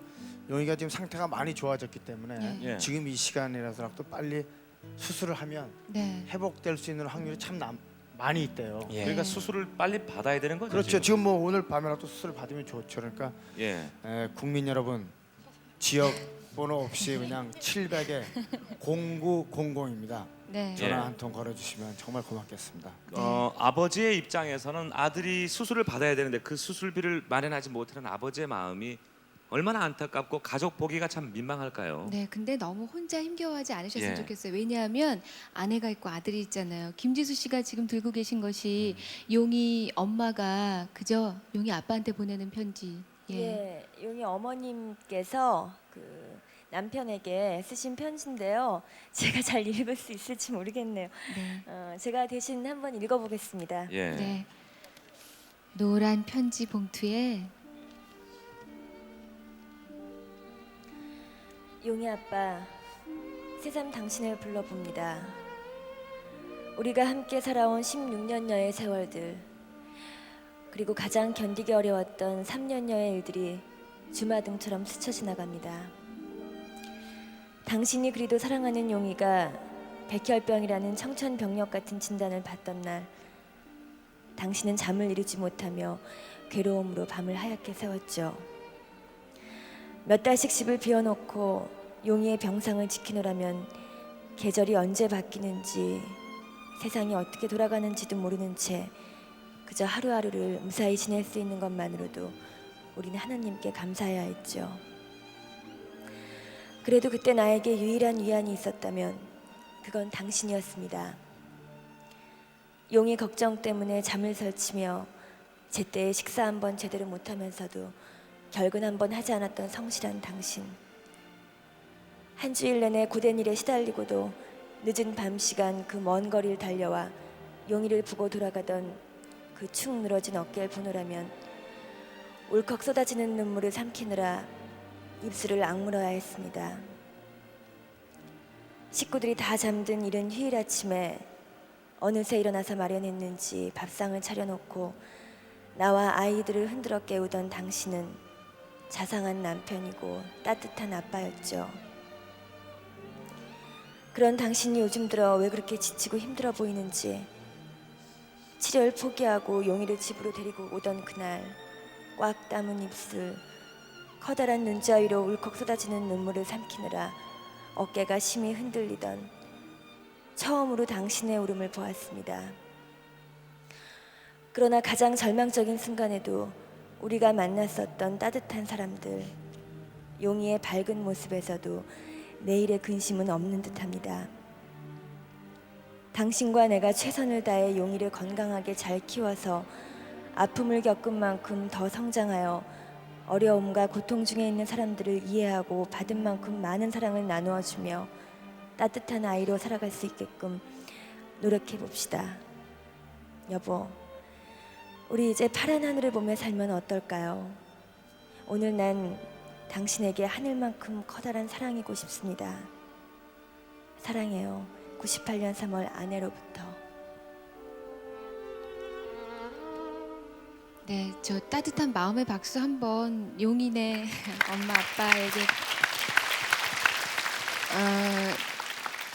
용이가 지금 상태가 많이 좋아졌기 때문에 예. 지금 이 시간이라서라도 빨리 수술을 하면 네. 회복될 수 있는 확률이 참 많이 있대요. 예. 그러니까 수술을 빨리 받아야 되는 거죠. 그렇죠. 지금 뭐 오늘 밤에라도 수술 받으면 좋죠. 그러니까 예. 국민 여러분 지역 번호 없이 그냥 700에 0900입니다. 네. 전화 한 통 걸어주시면 정말 고맙겠습니다. 아버지의 입장에서는 아들이 수술을 받아야 되는데 그 수술비를 마련하지 못하는 아버지의 마음이 얼마나 안타깝고 가족 보기가 참 민망할까요? 네, 근데 너무 혼자 힘겨워하지 않으셨으면 예. 좋겠어요. 왜냐하면 아내가 있고 아들이 있잖아요. 김지수 씨가 지금 들고 계신 것이 용이 엄마가 그저 용이 아빠한테 보내는 편지. 예, 용이 어머님께서 그 남편에게 쓰신 편지인데요. 제가 잘 읽을 수 있을지 모르겠네요. 제가 대신 한번 읽어보겠습니다. 예. 네. 노란 편지 봉투에 용이 아빠, 새삼 당신을 불러봅니다. 우리가 함께 살아온 16년여의 세월들, 그리고 가장 견디기 어려웠던 3년여의 일들이 주마등처럼 스쳐 지나갑니다. 당신이 그리도 사랑하는 용이가 백혈병이라는 청천벽력 같은 진단을 받던 날, 당신은 잠을 이루지 못하며 괴로움으로 밤을 하얗게 새웠죠. 몇 달씩 집을 비워놓고 용이의 병상을 지키노라면 계절이 언제 바뀌는지 세상이 어떻게 돌아가는지도 모르는 채 그저 하루하루를 무사히 지낼 수 있는 것만으로도 우리는 하나님께 감사해야 했죠. 그래도 그때 나에게 유일한 위안이 있었다면 그건 당신이었습니다. 용이 걱정 때문에 잠을 설치며 제때에 식사 한번 제대로 못하면서도 결근 한번 하지 않았던 성실한 당신. 한 주일 내내 고된 일에 시달리고도 늦은 밤 시간 그 먼 거리를 달려와 용이를 보고 돌아가던 그 축 늘어진 어깨를 보노라면 울컥 쏟아지는 눈물을 삼키느라 입술을 악물어야 했습니다. 식구들이 다 잠든 이른 휴일 아침에 어느새 일어나서 마련했는지 밥상을 차려놓고 나와 아이들을 흔들어 깨우던 당신은 자상한 남편이고 따뜻한 아빠였죠. 그런 당신이 요즘 들어 왜 그렇게 지치고 힘들어 보이는지, 치료를 포기하고 용이를 집으로 데리고 오던 그날 꽉 담은 입술, 커다란 눈자위로 울컥 쏟아지는 눈물을 삼키느라 어깨가 심히 흔들리던 처음으로 당신의 울음을 보았습니다. 그러나 가장 절망적인 순간에도 우리가 만났었던 따뜻한 사람들, 용이의 밝은 모습에서도 내일의 근심은 없는 듯합니다. 당신과 내가 최선을 다해 용이를 건강하게 잘 키워서 아픔을 겪은 만큼 더 성장하여 어려움과 고통 중에 있는 사람들을 이해하고 받은 만큼 많은 사랑을 나누어 주며 따뜻한 아이로 살아갈 수 있게끔 노력해 봅시다. 여보, 우리 이제 파란 하늘을 보며 살면 어떨까요? 오늘 난 당신에게 하늘만큼 커다란 사랑이고 싶습니다. 사랑해요. 98년 3월 아내로부터. 네, 저 따뜻한 마음의 박수 한번 용인의 엄마 아빠에게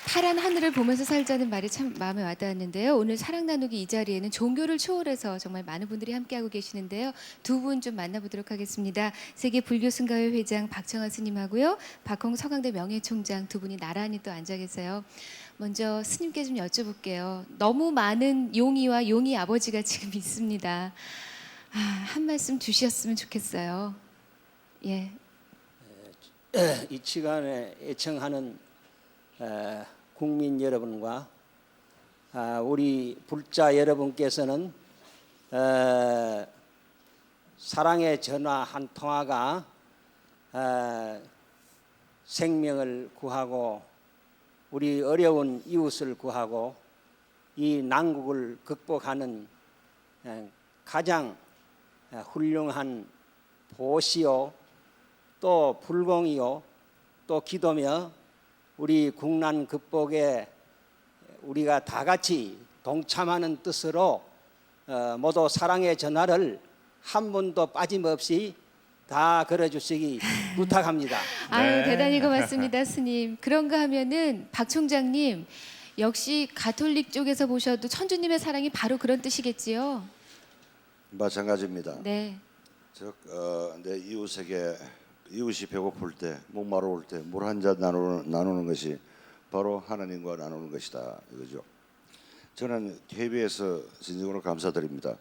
파란 하늘을 보면서 살자는 말이 참 마음에 와닿았는데요. 오늘 사랑 나누기 이 자리에는 종교를 초월해서 정말 많은 분들이 함께하고 계시는데요. 두 분 좀 만나보도록 하겠습니다. 세계 불교 승가회 회장 박청환 스님하고요. 박홍 서강대 명예총장 두 분이 나란히 또 앉아 계세요. 먼저 스님께 좀 여쭤볼게요. 너무 많은 용이와 용이 아버지가 지금 있습니다. 한 말씀 주셨으면 좋겠어요. 예. 이 시간에 애청하는 국민 여러분과 우리 불자 여러분께서는 사랑의 전화 한 통화가 생명을 구하고 우리 어려운 이웃을 구하고 이 난국을 극복하는 가장 훌륭한 보시요 또 불공이요 또 기도며 우리 국난 극복에 우리가 다 같이 동참하는 뜻으로 모두 사랑의 전화를 한 분도 빠짐없이 다 걸어주시기 부탁합니다. 아유, 대단히 고맙습니다, 스님. 그런가 하면은 박 총장님 역시 가톨릭 쪽에서 보셔도 천주님의 사랑이 바로 그런 뜻이겠지요. 마찬가지입니다. 네. 즉, 내 이웃에게 이웃이 배고플 때, 목마르울 때 물 한 잔 나누는 것이 바로 하나님과 나누는 것이다 이거죠. 저는 KBS 진정으로 감사드립니다.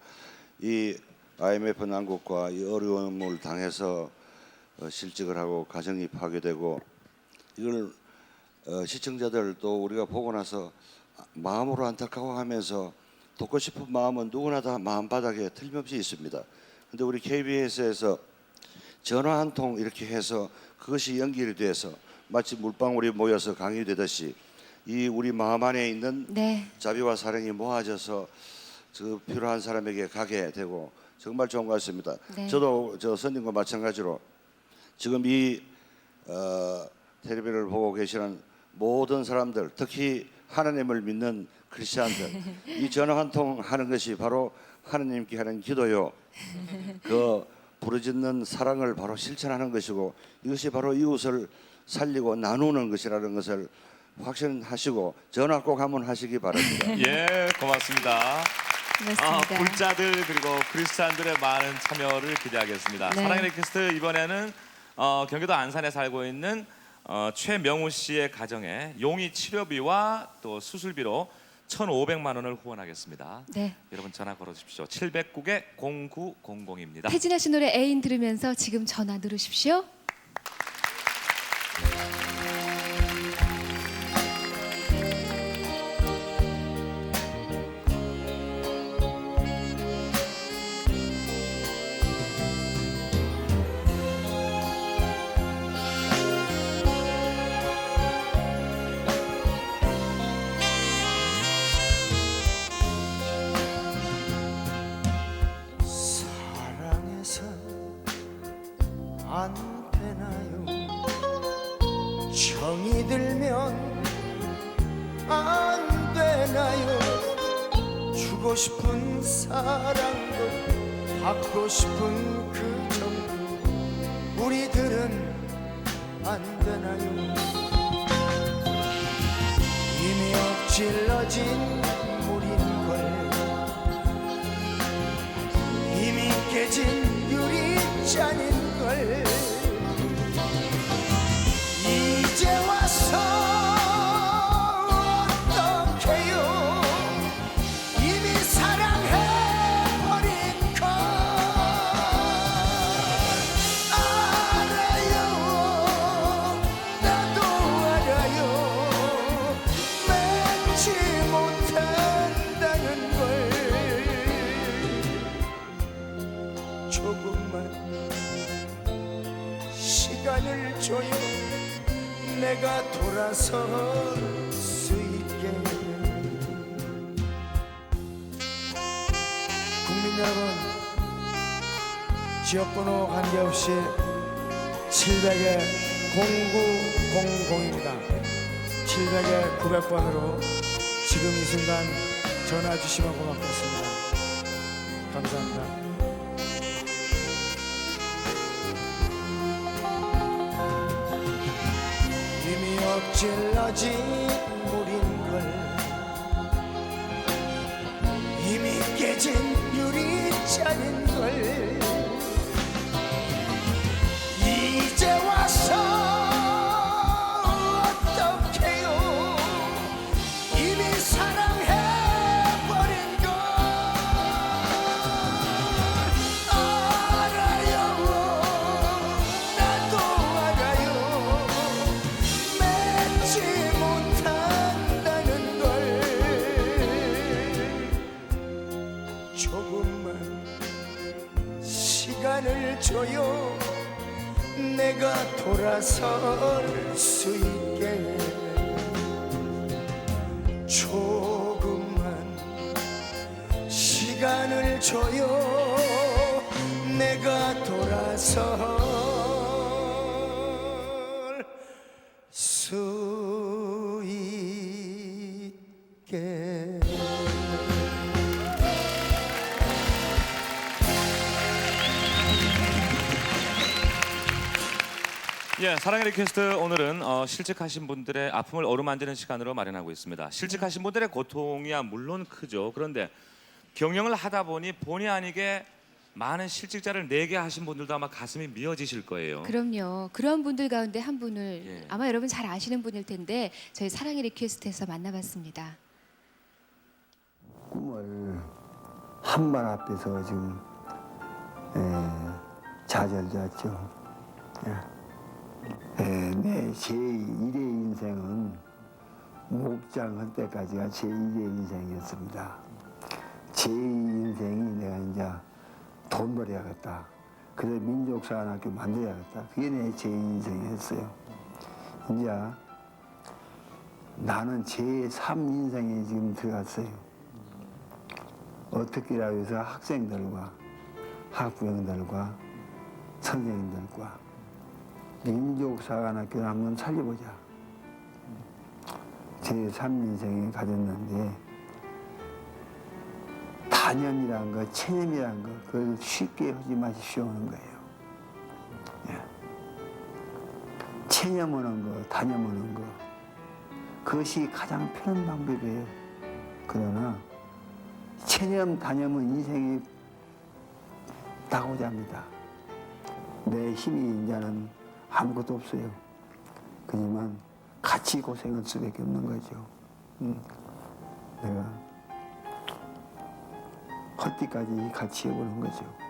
이 IMF 난국과 이 어려움을 당해서 실직을 하고 가정이 파괴되고 이걸 시청자들 또 우리가 보고 나서 마음으로 안타까워하면서 돕고 싶은 마음은 누구나 다 마음바닥에 틀림없이 있습니다. 근데 우리 KBS에서 전화 한 통 이렇게 해서 그것이 연결이 돼서 마치 물방울이 모여서 강이 되듯이 이 우리 마음 안에 있는 자비와 사랑이 모아져서 그 필요한 사람에게 가게 되고 정말 좋은 것 같습니다. 네. 저도 저 선생님과 마찬가지로 지금 이 텔레비를 보고 계시는 모든 사람들, 특히 하나님을 믿는 크리스찬들, 이 전화 한 통 하는 것이 바로 하나님께 하는 기도요. 그 부르짖는 사랑을 바로 실천하는 것이고 이것이 바로 이웃을 살리고 나누는 것이라는 것을 확신하시고 전화 꼭 한번 하시기 바랍니다. 예, 고맙습니다. 고맙습니다. 불자들 그리고 크리스찬들의 많은 참여를 기대하겠습니다. 네. 사랑의 리퀘스트 이번에는 경기도 안산에 살고 있는 최명우 씨의 가정에 용이 치료비와 또 수술비로 1,500만 원을 후원하겠습니다. 네. 여러분 전화 걸어주십시오. 709에 0900입니다. 태진아 씨 노래 애인 들으면서 지금 전화 누르십시오. 사랑해서 안 되나요? 정이 들면 안 되나요? 주고 싶은 사랑도 받고 싶은 그 정도 우리들은 안 되나요? 이미 엎질러진 물인걸 이미 깨진 유리잔인걸 이제 와서 어떡해요 이미 사랑해버린 걸 알아요 나도 알아요 맺지 못한다는 걸 조금만 시간을 줘요 내가 돌아설 수 있게 국민 여러분, 지역번호 관계없이 700에 0900입니다. 700에 900번으로 지금 이 순간 전화 주시면 고맙겠습니다. 감사합니다. 이미 엎질러진 물인걸, 이미 깨진 유리잔인걸, 이제 와서 어떡해요. 이미 사랑해버린 걸 알아요. 나도 알아요. 맺지 못한다는 걸. 조금만 시간을 줘요. 내가 돌아설 수 있게. 조금만 시간을 줘요. 내가 돌아설 수 있게. 예, 사랑의 리퀘스트 오늘은 실직하신 분들의 아픔을 어루만지는 시간으로 마련하고 있습니다. 실직하신 분들의 고통이야 물론 크죠. 그런데 경영을 하다 보니 본의 아니게 많은 실직자를 내게 하신 분들도 아마 가슴이 미어지실 거예요. 그럼요. 그런 분들 가운데 한 분을 예. 아마 여러분 잘 아시는 분일 텐데 저희 사랑의 리퀘스트에서 만나봤습니다. 꿈을 한발 앞에서 지금 좌절되었죠. 내 제1의 인생은 목장할 때까지가 제1의 인생이었습니다. 제2 인생이 내가 이제 돈 벌어야겠다. 그래서 민족사관학교 만들어야겠다. 그게 내 제2 인생이었어요. 이제 나는 제3 인생에 지금 들어갔어요. 어떻게라도 해서 학생들과 학부형들과 선생님들과 민족사관학교를 한번 살려보자. 제3인생을 가졌는데 단념이란 거, 체념이란 거 그걸 쉽게 하지 마십시오 하는 거예요. 체념하는 거, 단념하는 거 그것이 가장 편한 방법이에요. 그러나 체념, 단념은 인생이 나고자 합니다. 내 힘이 이제는 아무것도 없어요. 그지만 같이 고생할 수밖에 없는 거죠. 내가 헛디까지 같이 해보는 거죠.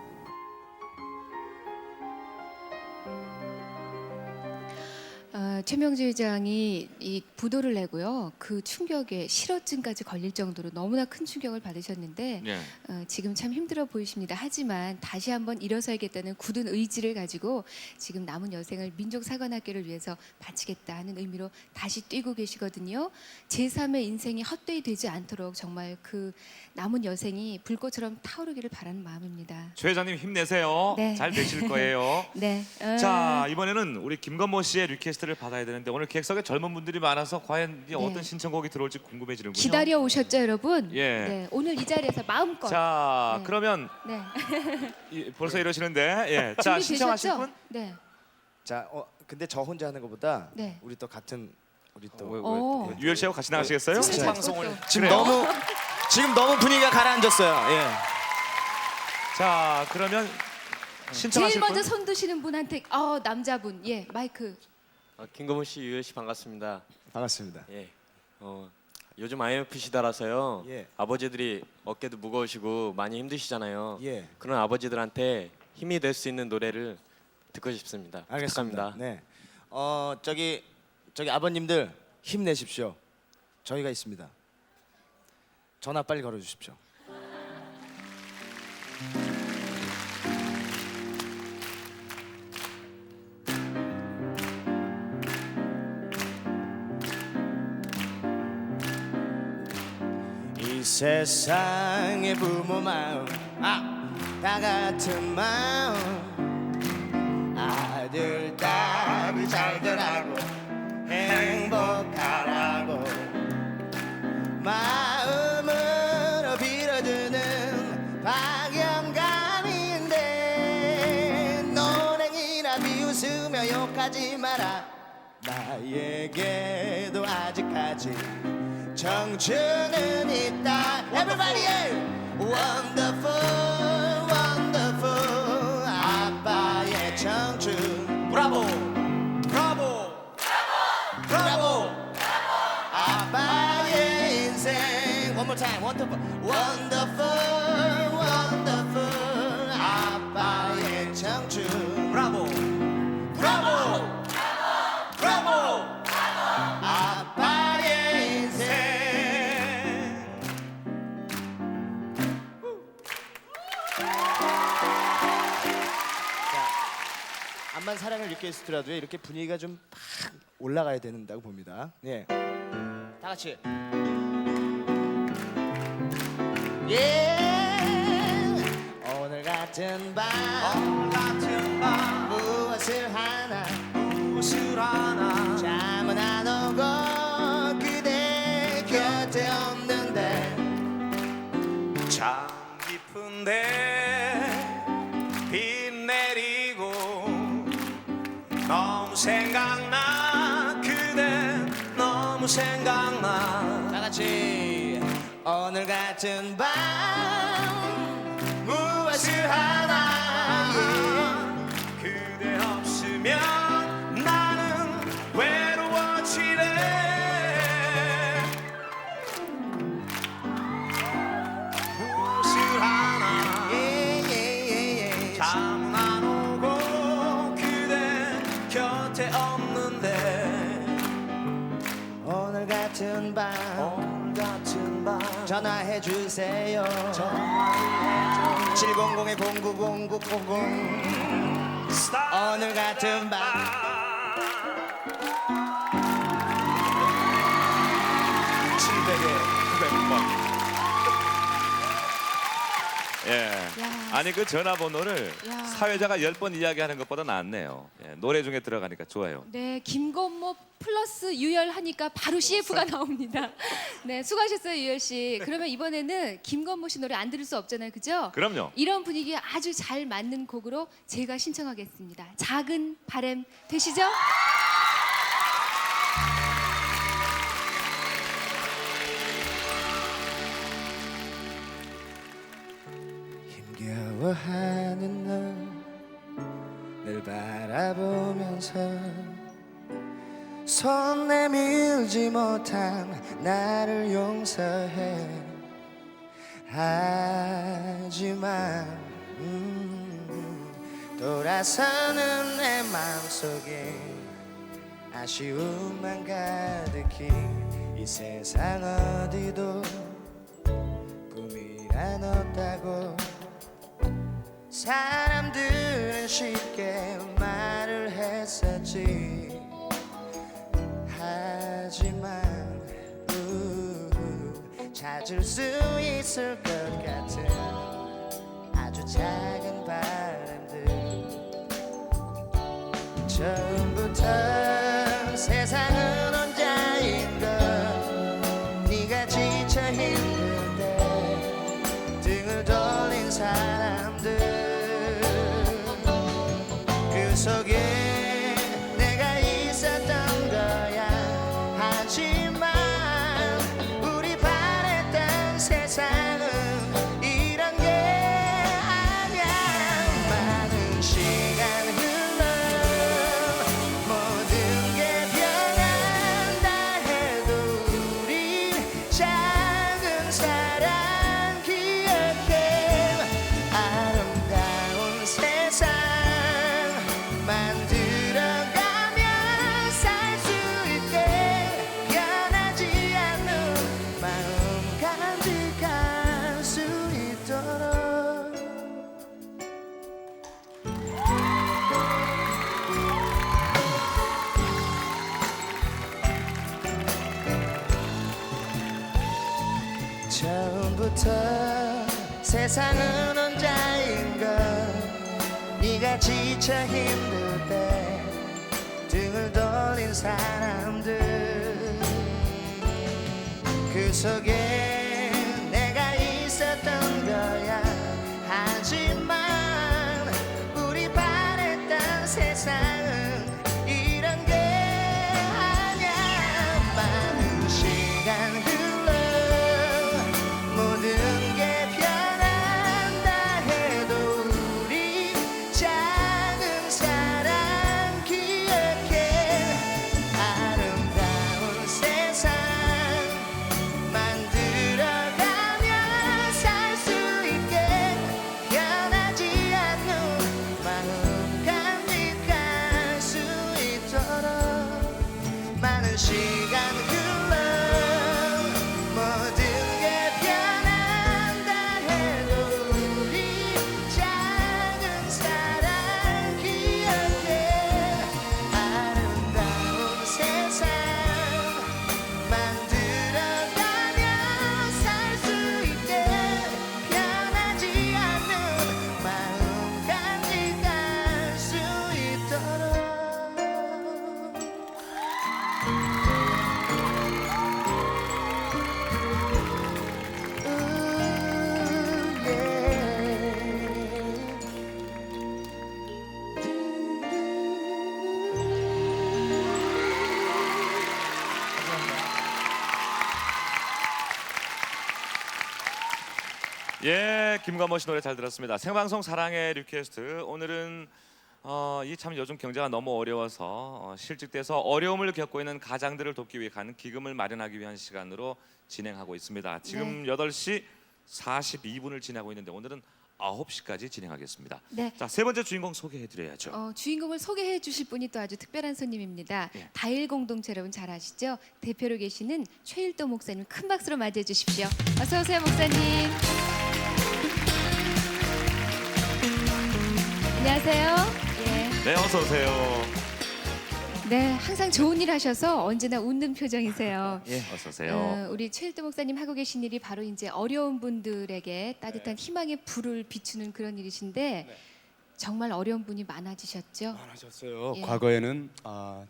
최명주 회장이 이 부도를 내고요. 그 충격에 실어증까지 걸릴 정도로 너무나 큰 충격을 받으셨는데 예. 지금 참 힘들어 보이십니다. 하지만 다시 한번 일어서야겠다는 굳은 의지를 가지고 지금 남은 여생을 민족사관학교를 위해서 바치겠다 하는 의미로 다시 뛰고 계시거든요. 제3의 인생이 헛되이 되지 않도록 정말 그 남은 여생이 불꽃처럼 타오르기를 바라는 마음입니다. 최 회장님 힘내세요. 네. 잘 되실 거예요. 네. 자, 이번에는 우리 김건모 씨의 리퀘스트를 받아야 되는데 오늘 객석에 젊은 분들이 많아서 과연 이제 네. 어떤 신청곡이 들어올지 궁금해지는군요. 기다려 오셨죠, 여러분? 예. 네. 오늘 이 자리에서 마음껏. 자, 네. 그러면 네. 벌써 이러시는데, 예. 자, 신청하실 준비되셨죠? 분? 네. 자, 근데 저 혼자 하는 것보다 네. 우리 또 같은 우리 또 오. 유열 씨하고 같이 나가시겠어요? 생방송을 그래요. 지금 너무 분위기가 가라앉았어요. 예. 자, 그러면 제일 신청하실 먼저 분? 손 드시는 분한테 남자분 예 마이크. 김건모 씨, 유열 씨 반갑습니다. 반갑습니다. 예. 요즘 IMF 시대라서요. 예. 아버지들이 어깨도 무거우시고 많이 힘드시잖아요. 예. 그런 아버지들한테 힘이 될 수 있는 노래를 듣고 싶습니다. 알겠습니다. 부탁합니다. 네. 저기 아버님들 힘내십시오. 저희가 있습니다. 전화 빨리 걸어 주십시오. 이 세상의 부모 마음 다 같은 마음 아들 딸이 잘되라고 행복하라고 마음으로 빌어주는 박영감인데 노랭이나 비웃으며 욕하지 마라 나에게도 아직까지 청춘은 있다 Everybody Wonderful Wonderful 아빠의 청춘 브라보 브라보 브라보 아빠의 인생 One more time Wonderful Wonderful Wonderful 아빠의 청춘 브라보 브라보 브라보 아빠의 인생 암만 사랑을 느껴 있더라도 이렇게 분위기가 좀 팍 올라가야 된다고 봅니다. 예, 다 같이. 오늘 같은 밤 무엇을 하나 잠은 안 오고 그대 곁에 없는데 잠 깊은데 비 내리고 너무 생각나 그대 너무 생각나 다 같이 오늘 같은 밤 무엇을 하나 그대 없으면 나는 외로워지네 무엇을 하나 잠은 안 오고 그대 곁에 없는데 오늘 같은 밤 전화해 주세요 700-090900 오늘 같은 밤 700-900번. 예. 아니 그 전화번호를 사회자가 10번 이야기하는 것보다 낫네요. 예, 노래 중에 들어가니까 좋아요. 네, 김건모 플러스 유열 하니까 바로 CF가 나옵니다. 네, 수고하셨어요, 유열 씨. 그러면 이번에는 김건모 씨 노래 안 들을 수 없잖아요, 그죠? 그럼요. 이런 분위기에 아주 잘 맞는 곡으로 제가 신청하겠습니다. 작은 바람 되시죠? 힘겨워하는 널 바라보면서 손 내밀지 못한 나를 용서해 하지만 돌아서는 내 마음속에 아쉬움만 가득히 이 세상 어디도 꿈이란 없다고 사람들은 쉽게 말을 했었지 하지만 찾을 수 있을 것 같은 아주 작은 바람들 처음부터 세상은 혼자인 것 네가 지쳐 힘들 때 등을 돌린 사람들 그 속에 내가 있었던 거야 하지만 우리 바랬던 세상은 이런 게 아니야 많은 시간 흘러 모든 게 변한다 해도 우리 작은 사랑 기억해 아름다운 세상 만들어가며 살 수 있게 변하지 않는 마음 간직할 수 있도록 처음부터 세상은 언제 내가 지쳐 힘들 때 등을 돌린 사람들 그 속에 내가 있었던 거야. 하지만 우리 바랬던 세상은 이런 게 아냐. 많은 시간 흘러 모든 게 변한다 해도 우리 작은 사랑 기억해. 아름다운 세상 만들어가며 살 수 있게 변하지 않는 마음 간직할 수 있도록. 많은 시간 흘러 모든 게 변한다 해도 우리 작은 사랑 기억해. 아름다운 세상 만들어가며 살 수 있게 변하지 않는 마음 간직할 수 있도록. 예, 김관모 씨 노래 잘 들었습니다. 생방송 사랑의 리퀘스트. 오늘은 이 참 요즘 경제가 너무 어려워서 실직돼서 어려움을 겪고 있는 가장들을 돕기 위해 가는 기금을 마련하기 위한 시간으로 진행하고 있습니다. 지금 8시 42분을 지나고 있는데 오늘은 9시까지 진행하겠습니다. 네. 자, 세 번째 주인공 소개해드려야죠. 주인공을 소개해 주실 분이 또 아주 특별한 손님입니다. 다일 공동체 여러분 잘 아시죠? 대표로 계시는 최일도 목사님 큰 박수로 맞이해 주십시오. 어서 오세요, 목사님. 안녕하세요. 예. 네, 어서 오세요. 네, 항상 좋은 일 하셔서 언제나 웃는 표정이세요. 예, 어서 오세요. 우리 최일도 목사님 하고 계신 일이 바로 이제 어려운 분들에게 따뜻한 희망의 불을 비추는 그런 일이신데 정말 어려운 분이 많아지셨죠? 많아졌어요. 예. 과거에는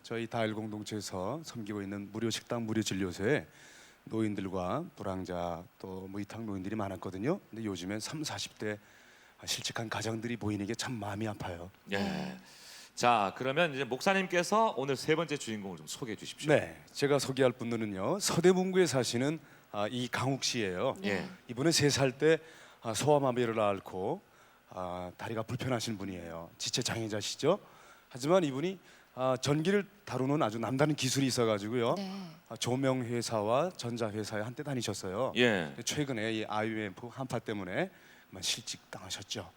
저희 다일 공동체에서 섬기고 있는 무료 식당, 무료 진료소에 노인들과 불황자 또 무이탁 노인들이 많았거든요. 근데 요즘엔 30, 40대 실직한 가장들이 보이는 게 참 마음이 아파요. 예. 자, 그러면 이제 목사님께서 오늘 세 번째 주인공을 좀 소개해 주십시오. 네, 제가 소개할 분들은요 서대문구에 사시는 이강욱 씨예요. 예. 이분은 3살 때 소아마비를 앓고 다리가 불편하신 분이에요. 지체 장애자시죠. 하지만 이분이 전기를 다루는 아주 남다른 기술이 있어가지고요. 조명 회사와 전자 회사에 한때 다니셨어요. 예. 최근에 이 IMF 한파 때문에 실직 당하셨죠.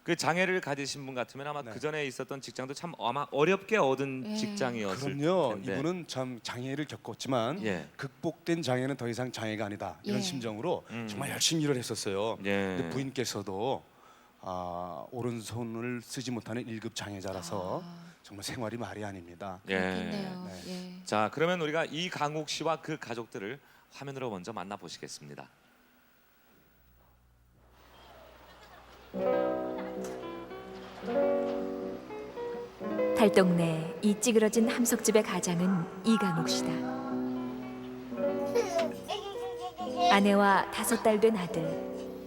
그 장애를 가지신 분 같으면 아마 그 전에 있었던 직장도 참 아마 어렵게 얻은 직장이었을 그럼요. 텐데. 이분은 참 장애를 겪었지만 극복된 장애는 더 이상 장애가 아니다 이런 심정으로 정말 열심히 일을 했었어요. 근데 부인께서도 오른손을 쓰지 못하는 1급 장애자라서 정말 생활이 말이 아닙니다. 자, 그러면 우리가 이강욱 씨와 그 가족들을 화면으로 먼저 만나보시겠습니다. 달동네 이 찌그러진 함석집의 가장은 이강욱 씨다. 아내와 5달 된 아들,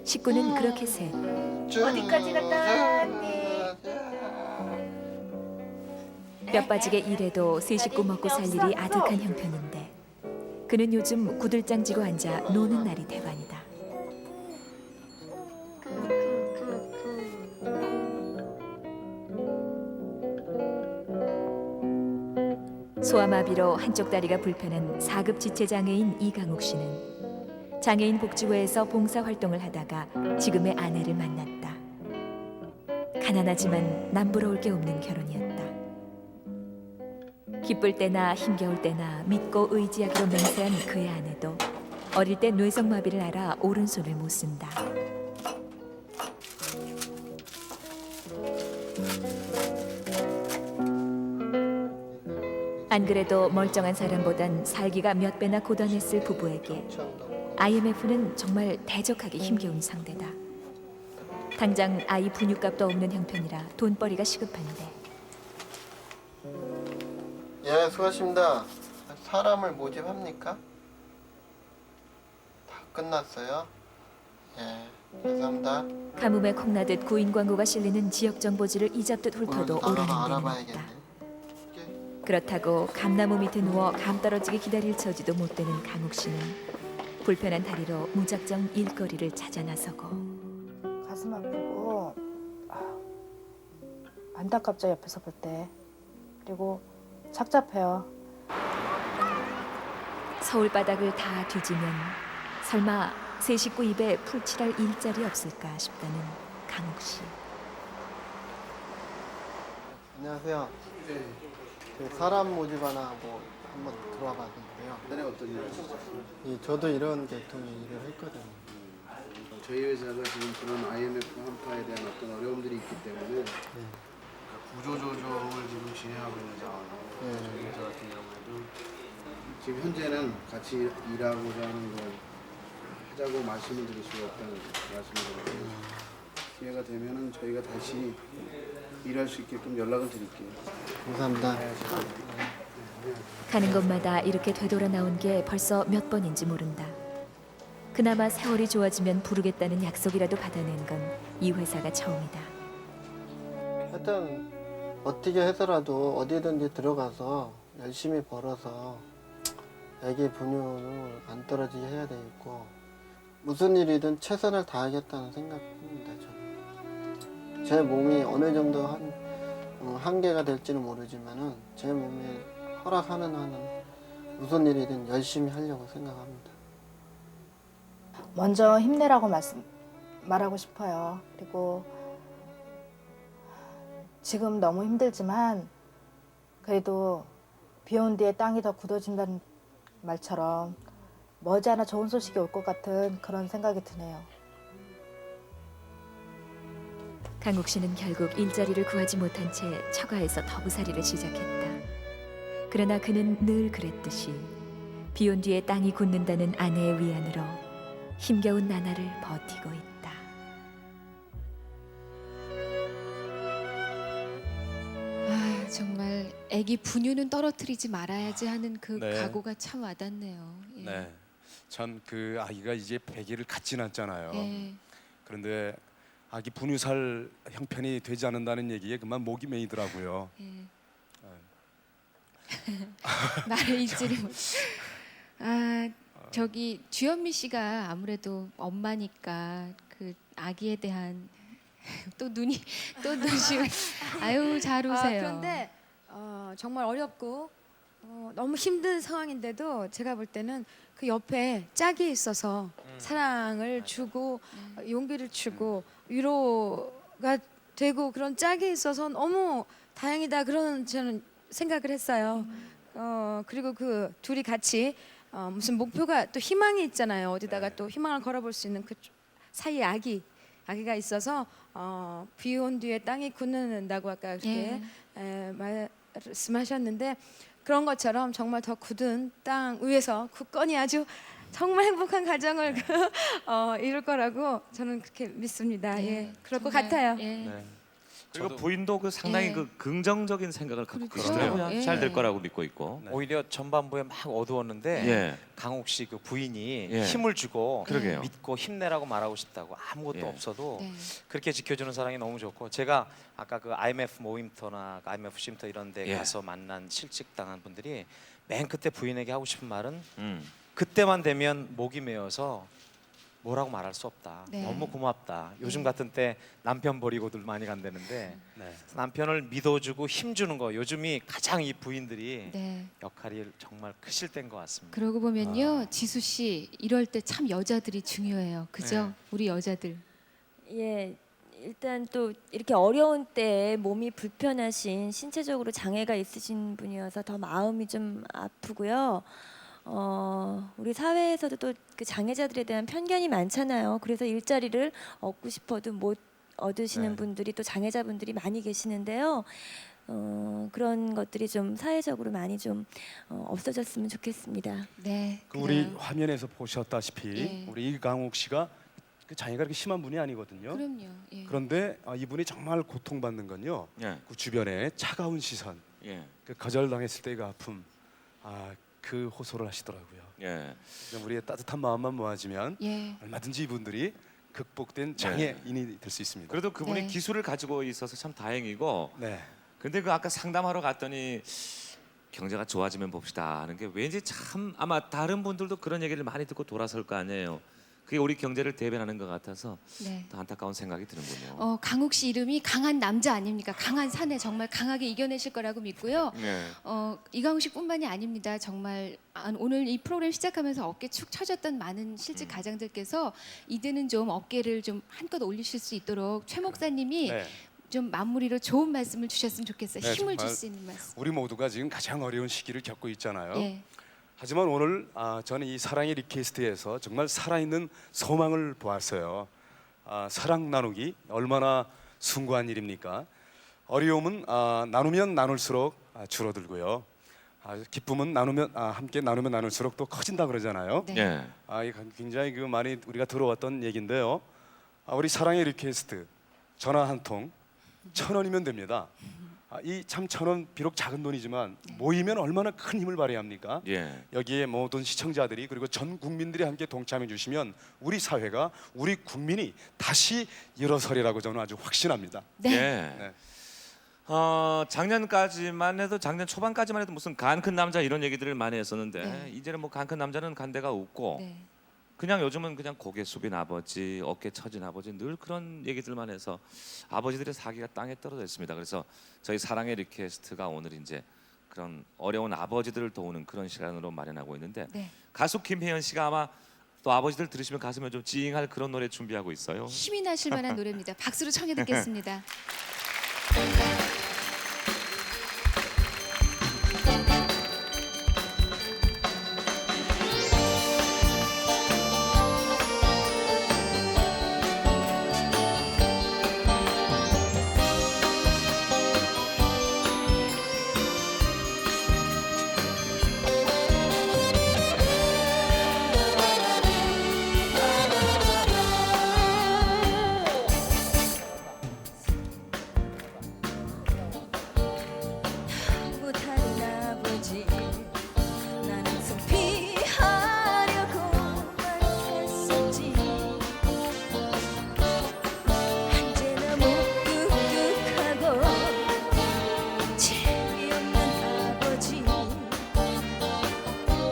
식구는 그렇게 셋. 어디까지 갔다 왔니? 뼈 빠지게 일해도 세 식구 먹고 살 일이 아득한 형편인데 그는 요즘 구들장 지고 앉아 노는 날이 대반이다. 소아마비로 한쪽 다리가 불편한 4급 지체장애인 이강욱 씨는 장애인 복지회에서 봉사활동을 하다가 지금의 아내를 만났다. 가난하지만 남부러울 게 없는 결혼이었다. 기쁠 때나 힘겨울 때나 믿고 의지하기로 맹세한 그의 아내도 어릴 때 뇌성마비를 앓아 오른손을 못 쓴다. 안 그래도 멀쩡한 사람보단 살기가 몇 배나 고단했을 부부에게 IMF는 정말 대적하기 힘겨운 상대다. 당장 아이 분유값도 없는 형편이라 돈벌이가 시급한데 예, 수고하십니다. 사람을 모집합니까? 다 끝났어요? 예, 감사합니다. 가뭄에 콩나듯 구인 광고가 실리는 지역 정보지를 이잡듯 훑어도 오르는 데는 없다. 그렇다고 감나무 밑에 누워 감 떨어지게 기다릴 처지도 못 되는 강욱 씨는 불편한 다리로 무작정 일거리를 찾아 나서고 가슴 아프고 안타깝죠, 옆에서 볼 때. 그리고 착잡해요. 서울 바닥을 다 뒤지면 설마 세 식구 입에 풀칠할 일자리 없을까 싶다는 강욱 씨. 안녕하세요. 그 사람 모집 하나 하고 한번 들어와 봤는데요. 전에 어떤 일을 하셨어요? 예, 저도 이런 계통의 일을 했거든요. 저희 회사가 지금 그런 IMF 한파에 대한 어떤 어려움들이 있기 때문에 구조조정을 지금 진행하고 있는 상황이에요. 저희 회사 같은 경우에도 지금 현재는 같이 일하고자 하는 걸 하자고 말씀을 드릴 수가 없다는 말씀을 드리고요. 기회가 되면은 저희가 다시 일할 수 있게끔 연락을 드릴게요. 감사합니다. 가는 곳마다 이렇게 되돌아 나온 게 벌써 몇 번인지 모른다. 그나마 세월이 좋아지면 부르겠다는 약속이라도 받아낸 건 이 회사가 처음이다. 하여튼 어떻게 해서라도 어디든지 들어가서 열심히 벌어서 애기 분유를 안 떨어지게 해야 되겠고 무슨 일이든 최선을 다하겠다는 생각입니다. 저는 제 몸이 어느 정도 한계가 될지는 모르지만은 제 몸에 허락하는 한은 무슨 일이든 열심히 하려고 생각합니다. 먼저 힘내라고 말하고 싶어요. 그리고 지금 너무 힘들지만 그래도 비 온 뒤에 땅이 더 굳어진다는 말처럼 머지않아 좋은 소식이 올 것 같은 그런 생각이 드네요. 강욱 씨는 결국 일자리를 구하지 못한 채 처가에서 더부살이를 시작했다. 그러나 그는 늘 그랬듯이 비 온 뒤에 땅이 굳는다는 아내의 위안으로 힘겨운 나날을 버티고 있다. 아, 정말 아기 분유는 떨어뜨리지 말아야지 하는 그 네. 각오가 참 와닿네요. 예. 네, 참 그 아기가 이제 100일을 갓 지났잖아요. 예. 그런데 아기 분유살 형편이 되지 않는다는 얘기에 그만 목이 메이더라고요. 예. 나를 잊지를 못. 아, 저기 주현미 씨가 아무래도 엄마니까 그 아기에 대한 또 눈이 또 눈이 아유 잘 웃어요. 그런데 정말 어렵고 너무 힘든 상황인데도 제가 볼 때는 그 옆에 짝이 있어서 사랑을 주고 용기를 주고 위로가 되고 그런 짝이 있어서 너무 다행이다 그런 저는 생각을 했어요. 그리고 그 둘이 같이 무슨 목표가 또 희망이 있잖아요. 어디다가 또 희망을 걸어볼 수 있는 그 사이에 아기가 있어서 비 온 뒤에 땅이 굳는다고 아까 그렇게 말씀하셨는데 그런 것처럼 정말 더 굳은 땅 위에서 굳건히 아주 정말 행복한 가정을 이룰 거라고 저는 그렇게 믿습니다. 예, 그럴 것 같아요. 네. 그리고 부인도 그 상당히 예. 그 긍정적인 생각을 갖고 그렇죠. 계시더라고요. 예. 잘 될 거라고 믿고 있고. 오히려 전반부에 막 어두웠는데 예. 강욱 씨 그 부인이 예. 힘을 주고 그러게요. 믿고 힘내라고 말하고 싶다고 아무것도 예. 없어도 네. 그렇게 지켜주는 사랑이 너무 좋고 제가 아까 그 IMF 모임터나 IMF 쉼터 이런 데 예. 가서 만난 실직당한 분들이 맨 끝에 부인에게 하고 싶은 말은 음. 그때만 되면 목이 메어서 뭐라고 말할 수 없다. 네. 너무 고맙다. 요즘 같은 때 남편 버리고들 많이 간다는데 네. 남편을 믿어주고 힘주는 거 요즘이 가장 이 부인들이 네. 역할이 정말 크실 때인 것 같습니다. 그러고 보면요, 지수 씨 이럴 때 참 여자들이 중요해요. 그죠? 네. 우리 여자들. 예, 일단 또 이렇게 어려운 때에 몸이 불편하신 신체적으로 장애가 있으신 분이어서 더 마음이 좀 아프고요. 우리 사회에서도 또 그 장애자들에 대한 편견이 많잖아요. 그래서 일자리를 얻고 싶어도 못 얻으시는 네. 분들이 또 장애자분들이 많이 계시는데요. 그런 것들이 좀 사회적으로 많이 좀 없어졌으면 좋겠습니다. 네. 그 우리 화면에서 보셨다시피 예. 우리 이강욱 씨가 그 장애가 그렇게 심한 분이 아니거든요. 그럼요. 예. 그런데 이분이 정말 고통받는 건요. 예. 그 주변에 차가운 시선, 예. 그 거절당했을 때의 그 아픔, 그 호소를 하시더라고요. 예. 우리의 따뜻한 마음만 모아지면 예. 얼마든지 이분들이 극복된 장애인이 될 수 있습니다. 그래도 그분이 네. 기술을 가지고 있어서 참 다행이고. 네. 근데 그 아까 상담하러 갔더니 경제가 좋아지면 봅시다 하는 게 왠지 참 아마 다른 분들도 그런 얘기를 많이 듣고 돌아설 거 아니에요. 그게 우리 경제를 대변하는 것 같아서 네. 더 안타까운 생각이 드는군요. 강욱 씨 이름이 강한 남자 아닙니까? 강한 사내 정말 강하게 이겨내실 거라고 믿고요. 네. 이강욱 씨뿐만이 아닙니다. 정말 오늘 이 프로그램 시작하면서 어깨 축 처졌던 많은 실직 가장들께서 이제는 좀 어깨를 좀 한껏 올리실 수 있도록 최 목사님이 네. 좀 마무리로 좋은 말씀을 주셨으면 좋겠어요. 네, 힘을 정말 줄 수 있는 말씀. 우리 모두가 지금 가장 어려운 시기를 겪고 있잖아요. 예. 하지만 오늘 저는 이 사랑의 리퀘스트에서 정말 살아있는 소망을 보았어요. 사랑 나누기 얼마나 숭고한 일입니까? 어려움은 나누면 나눌수록 줄어들고요. 기쁨은 함께 나누면 나눌수록 또 커진다 그러잖아요. 네. 굉장히 많이 우리가 들어왔던 얘기인데요. 우리 사랑의 리퀘스트 전화 한 통 1,000원이면 됩니다. 이 참 1,000원 비록 작은 돈이지만 모이면 얼마나 큰 힘을 발휘 합니까? 예. 여기에 모든 시청자들이 그리고 전 국민들이 함께 동참해 주시면 우리 사회가 우리 국민이 다시 일어서리라고 저는 아주 확신합니다. 네. 예. 작년까지만 해도 작년 초반까지만 해도 무슨 간 큰 남자 이런 얘기들을 많이 했었는데 네. 이제는 뭐 간 큰 남자는 간대가 없고 네. 그냥 요즘은 그냥 고개 숙인 아버지, 어깨 처진 아버지 늘 그런 얘기들만 해서 아버지들의 사기가 땅에 떨어져 있습니다. 그래서 저희 사랑의 리퀘스트가 오늘 이제 그런 어려운 아버지들을 도우는 그런 시간으로 마련하고 있는데 네. 가수 김혜연 씨가 아마 또 아버지들 들으시면 가슴에 좀 찡할 그런 노래 준비하고 있어요. 힘이 나실 만한 노래입니다. 박수로 청해 듣겠습니다.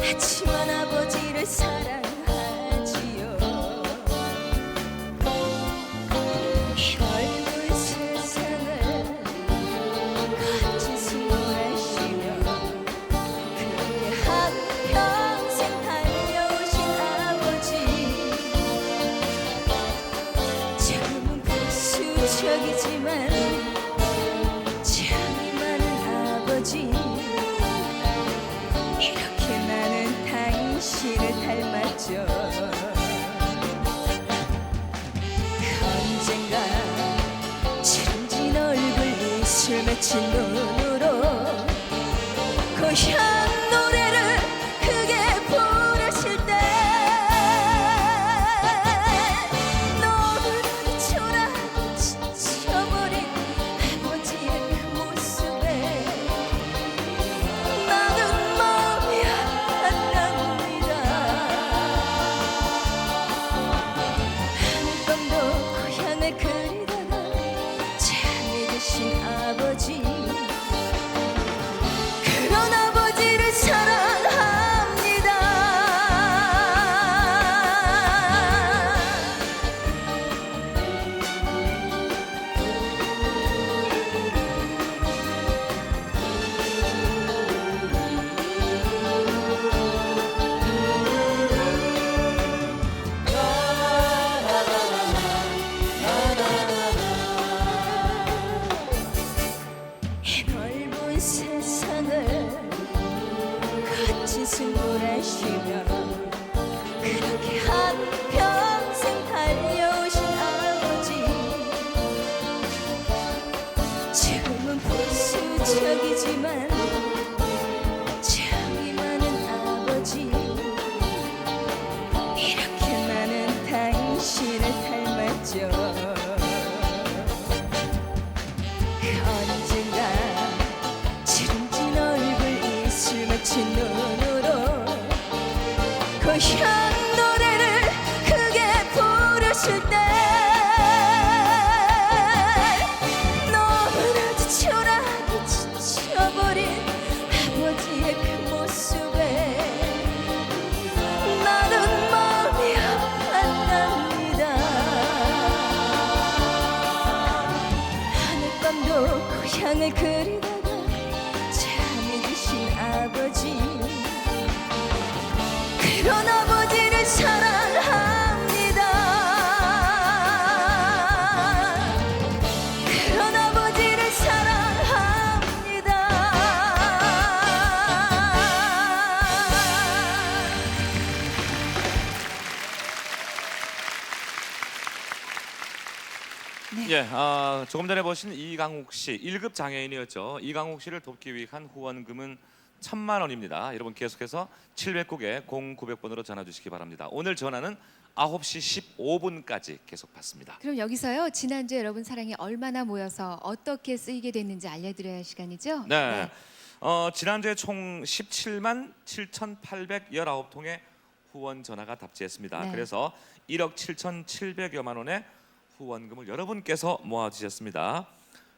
하지만 아버지를 사랑하지요. 이 넓은 세상을 같이 수고하시며 그렇게 한평생 달려오신 아버지, 지금은 보수적이지만 정이 많은 아버지, 이렇게 나는 당신을 닮았죠. 언젠가 주름진 얼굴 입술 맺힌 눈으로 고향 노래를 크게 부르실 때 너무나도 초라하고 지쳐버린 아버지의 그 모습에 나는 마음이 아팠답니다. 하늘밤도 고향을 그리다가 잠이 드신 아버지, 그런 아버지를 사랑합니다. 이 넓은 세상을 같이 승부하시며 그렇게 한평생 달려오신 아버지, 지금은 보수적이지만 정이 많은 아버지, 이렇게 많은 당신을 없을 때 너무나도 초라하게 지쳐버린 아버지의 그 모습에 나는 마음이 아팠답니다. 하룻밤도 고향을 그리다가 잠이 드신 아버지, 그런 아버지를 사랑합니다. 그런 아버지를 사랑합니다. 예, 조금 전에 보신 이강욱 씨 1급 장애인이었죠. 이강욱 씨를 돕기 위한 후원금은 1,000만 원입니다. 여러분 계속해서 700국에 0900번으로 전화 주시기 바랍니다. 오늘 전화는 9시 15분까지 계속 받습니다. 그럼 여기서요, 지난주에 여러분 사랑이 얼마나 모여서 어떻게 쓰이게 됐는지 알려드려야 할 시간이죠? 네. 지난주에 총 17만 7,819통의 후원 전화가 답지했습니다. 네. 그래서 1억 7,700여만 원의 후원금을 여러분께서 모아주셨습니다.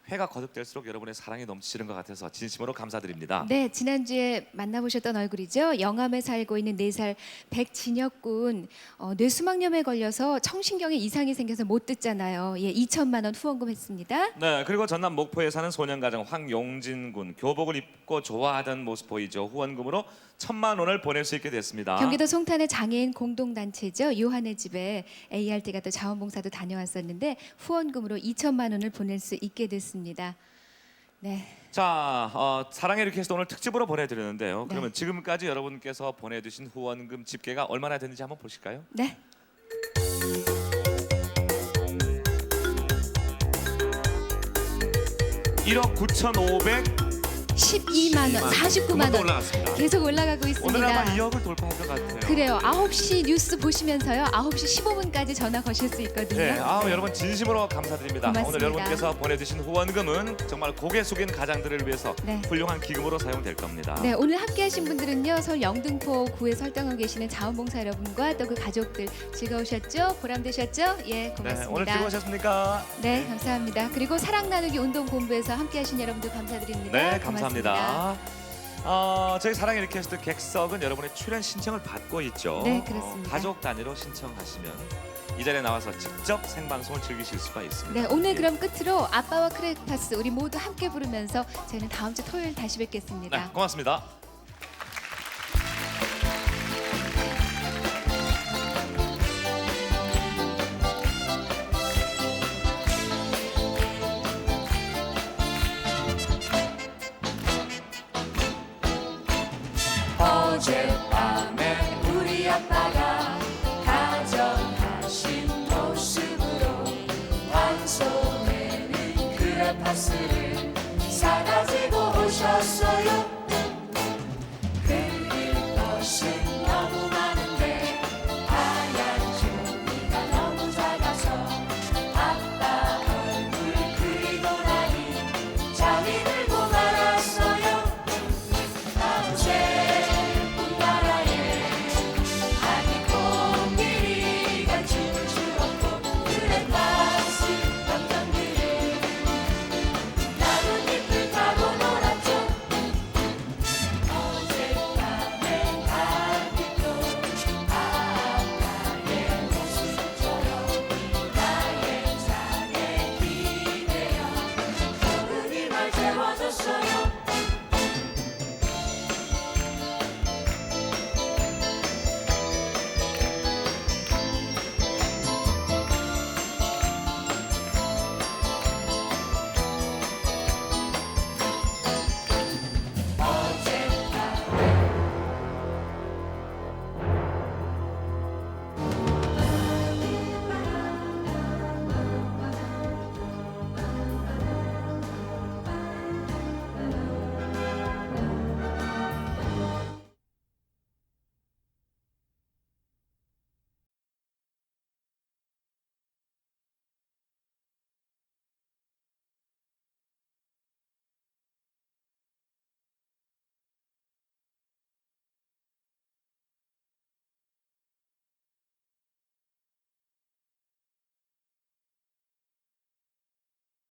회가 거듭될수록 여러분의 사랑이 넘치는 것 같아서 진심으로 감사드립니다. 네, 지난주에 만나보셨던 얼굴이죠. 영암에 살고 있는 4살 백진혁 군, 뇌수막염에 걸려서 청신경에 이상이 생겨서 못 듣잖아요. 예, 2천만 원 후원금 했습니다. 네, 그리고 전남 목포에 사는 소년가정 황용진 군, 교복을 입고 좋아하던 모습 보이죠. 후원금으로 1,000만 원을 보낼 수 있게 됐습니다. 경기도 송탄의 장애인 공동단체죠. 요한의 집에 ART가 또 자원봉사도 다녀왔었는데 후원금으로 2천만 원을 보낼 수 있게 됐습니다. 네. 자, 사랑의 리퀘스트 오늘 특집으로 보내드렸는데요. 그러면 지금까지 여러분께서 보내주신 후원금 집계가 얼마나 됐는지 한번 보실까요? 네. 1억 12만 원, 49만 원 올라갔습니다. 계속 올라가고 있습니다. 오늘 아마 2억을 돌파할 것 같아요. 그래요. 9시 뉴스 보시면서요. 9시 15분까지 전화 거실 수 있거든요. 네, 여러분 진심으로 감사드립니다. 고맙습니다. 오늘 여러분께서 보내주신 후원금은 정말 고개 숙인 가장들을 위해서 네. 훌륭한 기금으로 사용될 겁니다. 네, 오늘 함께하신 분들은요. 서울 영등포구에 설정하고 계시는 자원봉사 여러분과 또 그 가족들 즐거우셨죠? 보람되셨죠? 예, 고맙습니다. 네, 오늘 즐거우셨습니까? 네, 감사합니다. 그리고 사랑 나누기 운동본부에서 함께하신 여러분들 감사드립니다. 네, 고맙습니다. 감사합니다. 저희 사랑의 리퀘스트 객석은 여러분의 출연 신청을 받고 있죠. 네, 그렇습니다. 가족 단위로 신청하시면 이 자리에 나와서 직접 생방송을 즐기실 수가 있습니다. 네, 오늘 그럼 끝으로 아빠와 크레파스 우리 모두 함께 부르면서 저희는 다음 주 토요일 다시 뵙겠습니다. 네, 고맙습니다. 어젯밤에 우리 아빠가 가져가신 모습으로 환송에는 크레파스를 사가지고 오셨어요.